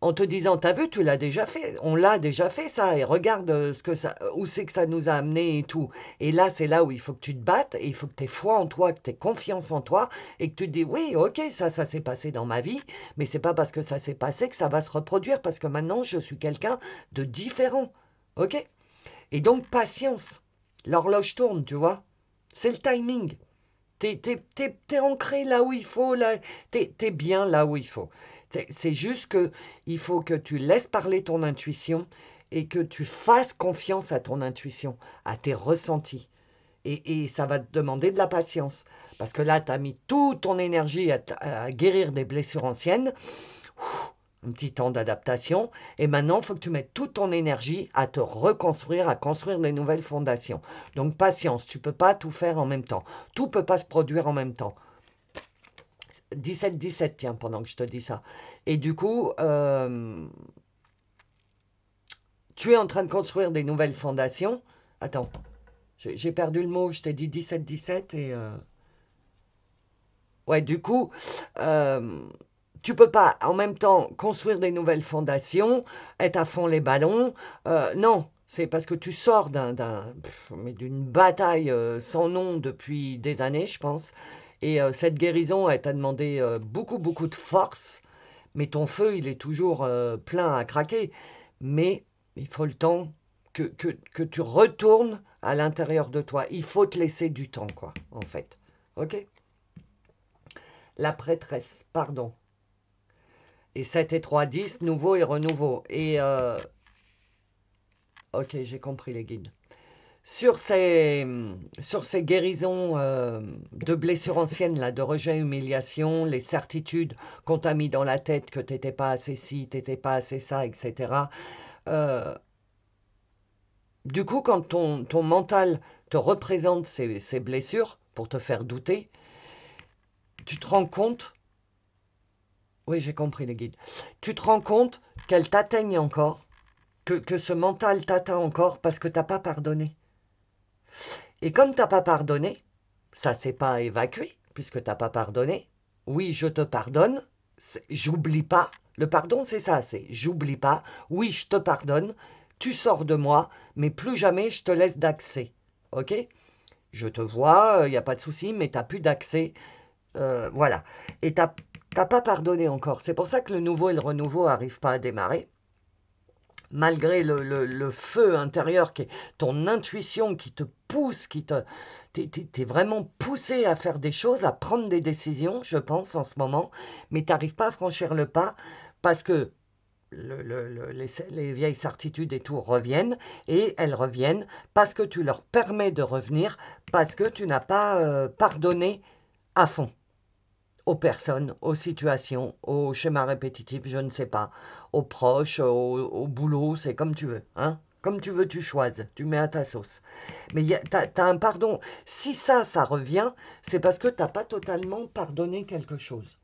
en te disant t'as vu, tu l'as déjà fait, on l'a déjà fait ça, et regarde ce que ça, où c'est que ça nous a amené et tout. Et là, c'est là où il faut que tu te battes, et il faut que tu aies foi en toi, que tu aies confiance en toi, et que tu te dis oui, ok, ça s'est passé dans ma vie, mais c'est pas parce que ça s'est passé que ça va se reproduire, parce que maintenant, je suis quelqu'un de différent. Ok? Et donc, patience. L'horloge tourne, tu vois. C'est le timing. T'es ancré là où il faut, là, t'es bien là où il faut. C'est juste que il faut que tu laisses parler ton intuition et que tu fasses confiance à ton intuition, à tes ressentis. Et ça va te demander de la patience. Parce que là, tu as mis toute ton énergie à guérir des blessures anciennes. Un petit temps d'adaptation. Et maintenant, il faut que tu mettes toute ton énergie à te reconstruire, à construire des nouvelles fondations. Donc, patience. Tu ne peux pas tout faire en même temps. Tout ne peut pas se produire en même temps. 17-17, tiens, pendant que je te dis ça. Et du coup, tu es en train de construire des nouvelles fondations. Attends, j'ai perdu le mot. Je t'ai dit 17-17 et... Ouais, du coup, tu peux pas en même temps construire des nouvelles fondations, être à fond les ballons. Non, c'est parce que tu sors d'une bataille sans nom depuis des années, je pense. Et cette guérison, elle t'a demandé beaucoup, beaucoup de force. Mais ton feu, il est toujours plein à craquer. Mais il faut le temps que tu retournes à l'intérieur de toi. Il faut te laisser du temps, quoi, en fait. OK? La prêtresse, pardon. Et 7 et 3, 10, nouveau et renouveau. Et, ok, j'ai compris les guides. Sur ces guérisons de blessures anciennes, là, de rejet, humiliation, les certitudes qu'on t'a mis dans la tête que t'étais pas assez ci, t'étais pas assez ça, etc. Du coup, quand ton mental te représente ces blessures pour te faire douter, tu te rends compte. Oui, j'ai compris les guides. Tu te rends compte qu'elles t'atteignent encore, que ce mental t'atteint encore parce que tu n'as pas pardonné. Et comme tu n'as pas pardonné, ça ne s'est pas évacué puisque tu n'as pas pardonné. Oui, je te pardonne, j'oublie pas. Le pardon, c'est ça, c'est j'oublie pas. Oui, je te pardonne, tu sors de moi, mais plus jamais je te laisse d'accès. Ok? Je te vois, il n'y a pas de souci, mais tu n'as plus d'accès. Voilà. Et tu n'as pas pardonné encore. C'est pour ça que le nouveau et le renouveau n'arrivent pas à démarrer. Malgré le feu intérieur, qui est ton intuition qui te pousse, t'es vraiment poussé à faire des choses, à prendre des décisions, je pense, en ce moment, mais tu n'arrives pas à franchir le pas parce que les vieilles certitudes et tout reviennent, et elles reviennent parce que tu leur permets de revenir, parce que tu n'as pas pardonné à fond aux personnes, aux situations, aux schémas répétitifs, je ne sais pas, aux proches, au boulot, c'est comme tu veux, hein. Comme tu veux, tu choisis, tu mets à ta sauce. Mais t'as un pardon. Si ça revient, c'est parce que t'as pas totalement pardonné quelque chose.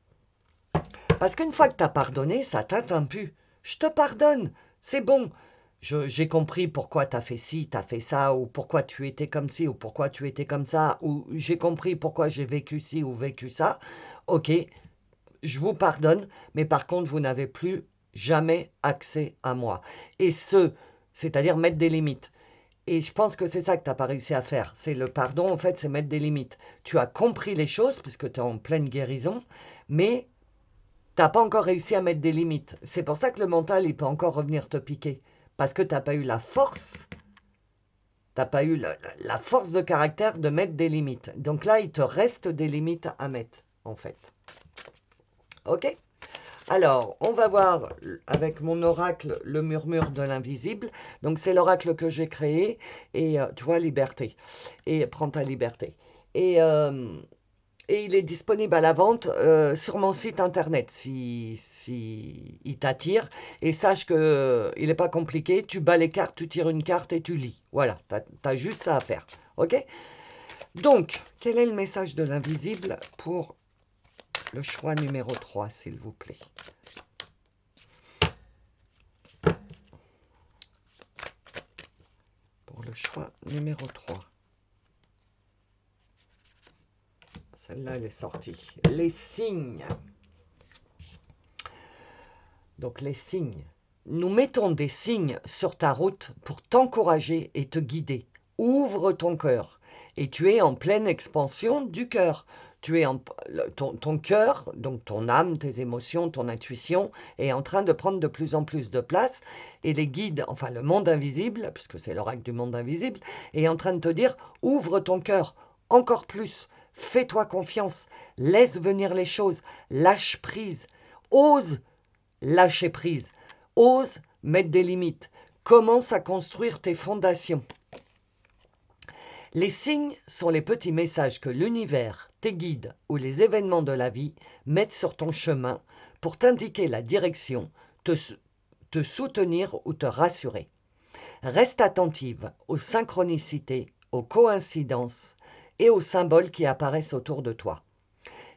Parce qu'une fois que t'as pardonné, ça t'atteint plus. Je te pardonne, c'est bon. J'ai compris pourquoi tu as fait ci, tu as fait ça, ou pourquoi tu étais comme ci, ou pourquoi tu étais comme ça, ou j'ai compris pourquoi j'ai vécu ci ou vécu ça. Ok, je vous pardonne, mais par contre, vous n'avez plus jamais accès à moi. Et c'est-à-dire mettre des limites. Et je pense que c'est ça que tu n'as pas réussi à faire. C'est le pardon, en fait, c'est mettre des limites. Tu as compris les choses, puisque tu es en pleine guérison, mais tu n'as pas encore réussi à mettre des limites. C'est pour ça que le mental, il peut encore revenir te piquer. Parce que tu n'as pas eu la force, tu n'as pas eu la force de caractère de mettre des limites. Donc là, il te reste des limites à mettre, en fait. Ok? Alors, on va voir avec mon oracle le murmure de l'invisible. Donc, c'est l'oracle que j'ai créé. Et tu vois, liberté. Et prends ta liberté. Et il est disponible à la vente sur mon site internet si il t'attire. Et sache que il n'est pas compliqué. Tu bats les cartes, tu tires une carte et tu lis. Voilà, tu as juste ça à faire. OK? Donc, quel est le message de l'invisible pour le choix numéro 3, s'il vous plaît? Pour le choix numéro 3. Celle-là, elle est sortie. Les signes. Donc, les signes. Nous mettons des signes sur ta route pour t'encourager et te guider. Ouvre ton cœur. Et tu es en pleine expansion du cœur. Tu es ton cœur, donc ton âme, tes émotions, ton intuition, est en train de prendre de plus en plus de place. Et les guides, enfin le monde invisible, puisque c'est l'oracle du monde invisible, est en train de te dire, ouvre ton cœur encore plus. Fais-toi confiance. Laisse venir les choses. Lâche prise. Ose lâcher prise. Ose mettre des limites. Commence à construire tes fondations. Les signes sont les petits messages que l'univers, tes guides ou les événements de la vie mettent sur ton chemin pour t'indiquer la direction, te soutenir ou te rassurer. Reste attentive aux synchronicités, aux coïncidences et aux symboles qui apparaissent autour de toi.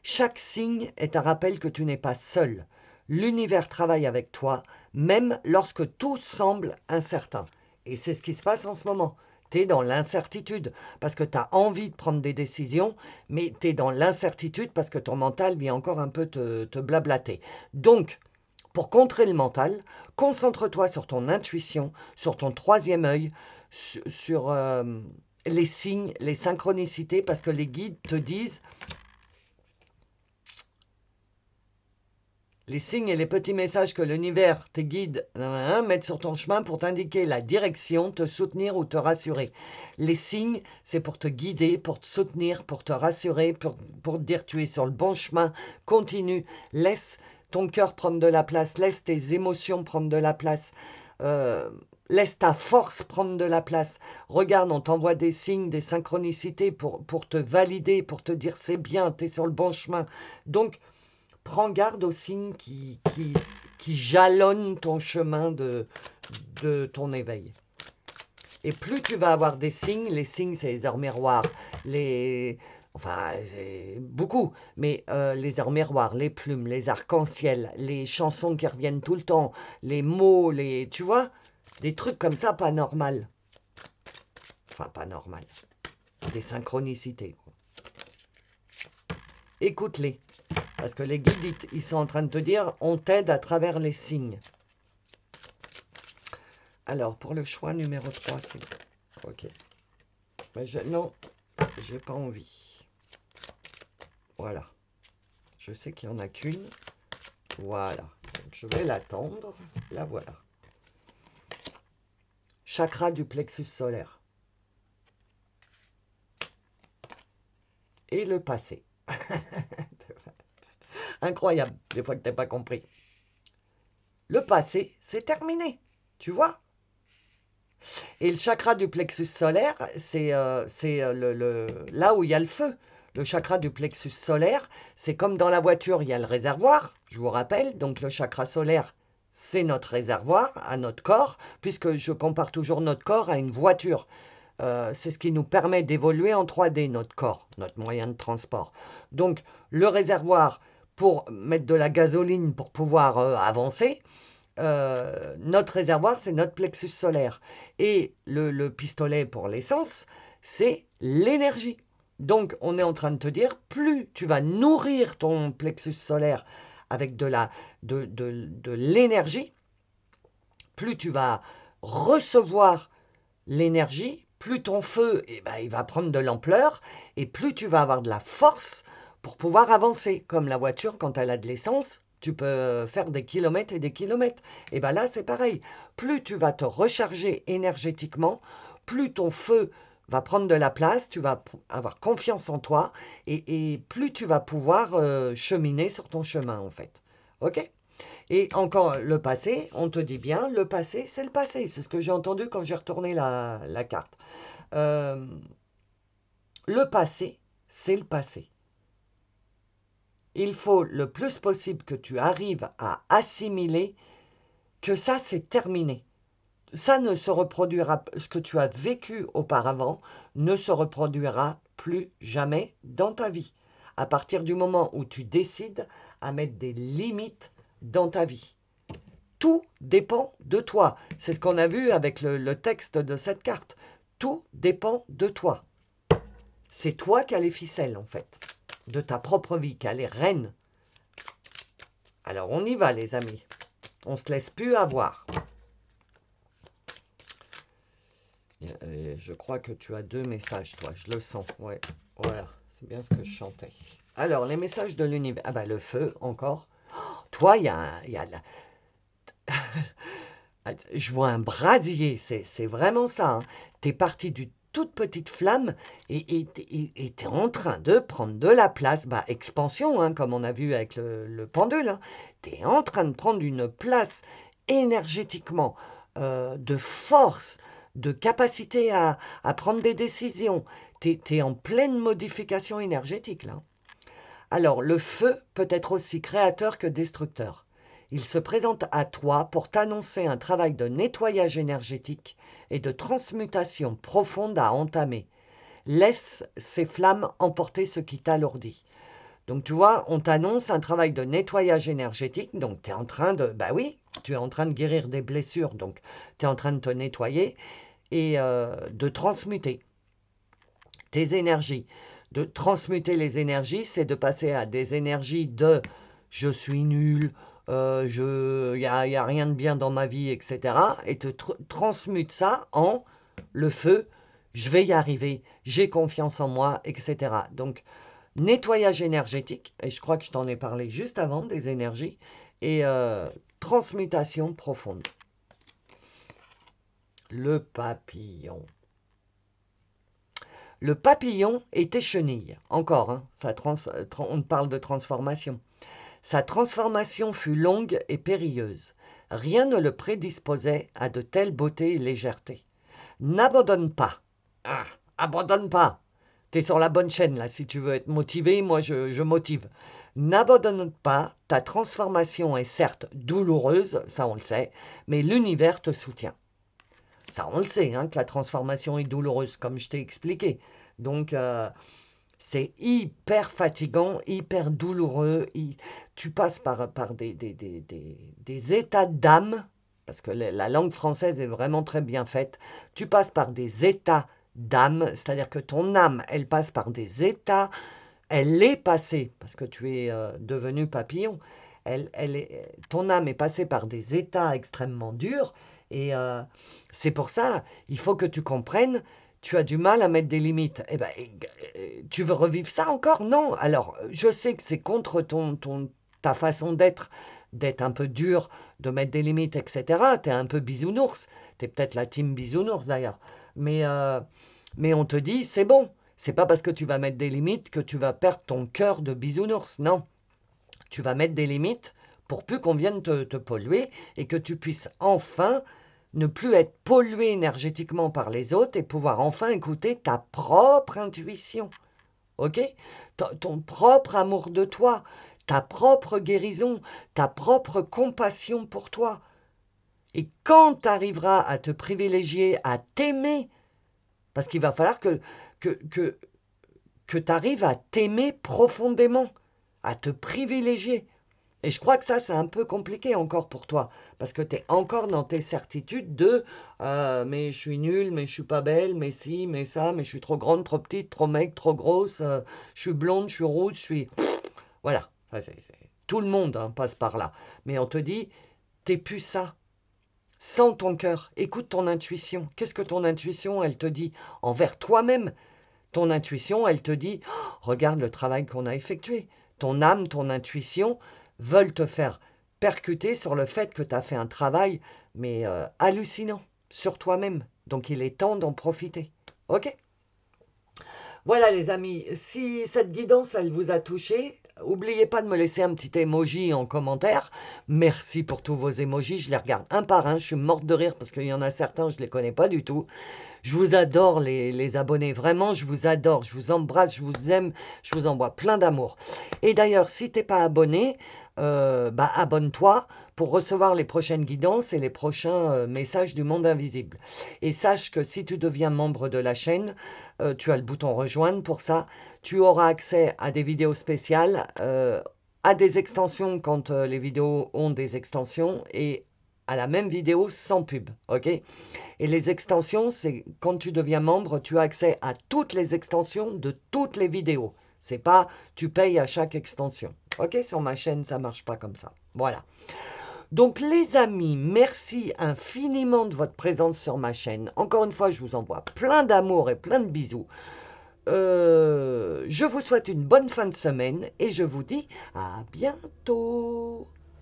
Chaque signe est un rappel que tu n'es pas seul. L'univers travaille avec toi, même lorsque tout semble incertain. Et c'est ce qui se passe en ce moment. Tu es dans l'incertitude parce que tu as envie de prendre des décisions, mais tu es dans l'incertitude parce que ton mental vient encore un peu te blablater. Donc, pour contrer le mental, concentre-toi sur ton intuition, sur ton troisième œil, sur les signes, les synchronicités, parce que les guides te disent... Les signes et les petits messages que l'univers, tes guides, mettent sur ton chemin pour t'indiquer la direction, te soutenir ou te rassurer. Les signes, c'est pour te guider, pour te soutenir, pour te rassurer, pour te dire tu es sur le bon chemin, continue, laisse ton cœur prendre de la place, laisse tes émotions prendre de la place, laisse ta force prendre de la place. Regarde, on t'envoie des signes, des synchronicités pour te valider, pour te dire c'est bien, tu es sur le bon chemin. Donc, prends garde aux signes qui jalonnent ton chemin de ton éveil. Et plus tu vas avoir des signes, les signes, c'est les heures miroirs, enfin, c'est beaucoup, mais les heures miroirs, les plumes, les arcs-en-ciel, les chansons qui reviennent tout le temps, les mots, tu vois, des trucs comme ça, pas normal. Enfin, pas normal. Des synchronicités. Écoute-les. Parce que les guides, ils sont en train de te dire, on t'aide à travers les signes. Alors, pour le choix numéro 3, c'est... Ok. Mais non, j'ai pas envie. Voilà. Je sais qu'il n'y en a qu'une. Voilà. Donc, je vais l'attendre. La voilà. Chakra du plexus solaire. Et le passé. Incroyable, des fois que tu n'as pas compris. Le passé, c'est terminé, tu vois. Et le chakra du plexus solaire, c'est là où il y a le feu. Le chakra du plexus solaire, c'est comme dans la voiture, il y a le réservoir, je vous rappelle. Donc le chakra solaire, c'est notre réservoir à notre corps, puisque je compare toujours notre corps à une voiture. C'est ce qui nous permet d'évoluer en 3D, notre corps, notre moyen de transport. Donc le réservoir, pour mettre de la gasoline pour pouvoir avancer, notre réservoir, c'est notre plexus solaire. Et le pistolet pour l'essence, c'est l'énergie. Donc, on est en train de te dire, plus tu vas nourrir ton plexus solaire avec de l'énergie, plus tu vas recevoir l'énergie, plus ton feu, il va prendre de l'ampleur, et plus tu vas avoir de la force pour pouvoir avancer. Comme la voiture, quand elle a de l'essence, tu peux faire des kilomètres et des kilomètres. Et bien là, c'est pareil. Plus tu vas te recharger énergétiquement, plus ton feu va prendre de la place, tu vas avoir confiance en toi, et plus tu vas pouvoir cheminer sur ton chemin, en fait. OK ? Et encore, le passé, on te dit bien, le passé, c'est le passé. C'est ce que j'ai entendu quand j'ai retourné la carte. Euh, le passé, c'est le passé. Il faut le plus possible que tu arrives à assimiler que ça, c'est terminé. Ça ne se reproduira, ce que tu as vécu auparavant ne se reproduira plus jamais dans ta vie. À partir du moment où tu décides à mettre des limites dans ta vie. Tout dépend de toi. C'est ce qu'on a vu avec le texte de cette carte. Tout dépend de toi. C'est toi qui as les ficelles, en fait, de ta propre vie, qui a les rênes. Alors, on y va, les amis. On ne se laisse plus avoir. Je crois que tu as 2 messages, toi. Je le sens. Ouais, voilà. C'est bien ce que je chantais. Alors, les messages de l'univers. Ah ben, le feu, encore. Toi, il y a je vois un brasier. C'est vraiment ça. Hein. Tu es parti d'une toute petite flamme et tu es en train de prendre de la place. Bah, expansion, hein, comme on a vu avec le pendule. Hein. Tu es en train de prendre une place énergétiquement, de force, de capacité à prendre des décisions. Tu es en pleine modification énergétique, là. Alors, le feu peut être aussi créateur que destructeur. Il se présente à toi pour t'annoncer un travail de nettoyage énergétique et de transmutation profonde à entamer. Laisse ces flammes emporter ce qui t'alourdit. Donc, tu vois, on t'annonce un travail de nettoyage énergétique. Donc, tu es en train de... Bah oui, tu es en train de guérir des blessures. Donc, tu es en train de te nettoyer et de transmuter tes énergies. De transmuter les énergies, c'est de passer à des énergies de « je suis nul », il n'y a rien de bien dans ma vie, etc. Et te transmute ça en le feu, je vais y arriver, j'ai confiance en moi, etc. Donc, nettoyage énergétique, et je crois que je t'en ai parlé juste avant, des énergies, et transmutation profonde. Le papillon. Le papillon est tes chenilles. Encore, hein, on parle de transformation. Sa transformation fut longue et périlleuse. Rien ne le prédisposait à de telles beautés et légèreté. N'abandonne pas. Ah, abandonne pas. T'es sur la bonne chaîne, là, si tu veux être motivé, moi je motive. N'abandonne pas, ta transformation est certes douloureuse, ça on le sait, mais l'univers te soutient. Ça on le sait, hein, que la transformation est douloureuse, comme je t'ai expliqué. Donc, c'est hyper fatigant, hyper douloureux. Tu passes par des états d'âme, parce que la langue française est vraiment très bien faite. Tu passes par des états d'âme, c'est-à-dire que ton âme, elle passe par des états, elle est passée, parce que tu es devenu papillon, ton âme est passée par des états extrêmement durs, et c'est pour ça, il faut que tu comprennes, tu as du mal à mettre des limites. Eh ben, tu veux revivre ça encore? Non. Alors, je sais que c'est contre ta façon d'être un peu dur, de mettre des limites, etc. Tu es un peu bisounours. Tu es peut-être la team bisounours d'ailleurs. Mais on te dit, c'est bon. C'est pas parce que tu vas mettre des limites que tu vas perdre ton cœur de bisounours. Non. Tu vas mettre des limites pour plus qu'on vienne te polluer et que tu puisses enfin ne plus être pollué énergétiquement par les autres et pouvoir enfin écouter ta propre intuition. Ok? Ton propre amour de toi, ta propre guérison, ta propre compassion pour toi. Et quand tu arriveras à te privilégier, à t'aimer, parce qu'il va falloir que tu arrives à t'aimer profondément, à te privilégier. Et je crois que ça, c'est un peu compliqué encore pour toi, parce que tu es encore dans tes certitudes de mais je suis nulle, mais je suis pas belle, mais si, mais ça, mais je suis trop grande, trop petite, trop maigre, trop grosse, je suis blonde, je suis rouge, je suis... Voilà, tout le monde hein, passe par là. Mais on te dit, t'es plus ça. Sens ton cœur, écoute ton intuition. Qu'est-ce que ton intuition, elle te dit envers toi-même? Ton intuition, elle te dit, oh, regarde le travail qu'on a effectué. Ton âme, ton intuition veulent te faire percuter sur le fait que tu as fait un travail, mais hallucinant, sur toi-même. Donc il est temps d'en profiter. Ok? Voilà les amis, si cette guidance, elle vous a touché, N'oubliez pas de me laisser un petit emoji en commentaire. Merci pour tous vos emojis. Je les regarde un par un. Je suis morte de rire parce qu'il y en a certains, je ne les connais pas du tout. Je vous adore les abonnés. Vraiment, je vous adore. Je vous embrasse, je vous aime. Je vous envoie plein d'amour. Et d'ailleurs, si tu n'es pas abonné, abonne-toi pour recevoir les prochaines guidances et les prochains messages du monde invisible. Et sache que si tu deviens membre de la chaîne, tu as le bouton rejoindre pour ça. Tu auras accès à des vidéos spéciales, à des extensions quand les vidéos ont des extensions et à la même vidéo sans pub, ok? Et les extensions, c'est quand tu deviens membre, tu as accès à toutes les extensions de toutes les vidéos. C'est pas tu payes à chaque extension. Ok, sur ma chaîne, ça marche pas comme ça. Voilà. Donc les amis, merci infiniment de votre présence sur ma chaîne. Encore une fois, je vous envoie plein d'amour et plein de bisous. Je vous souhaite une bonne fin de semaine et je vous dis à bientôt.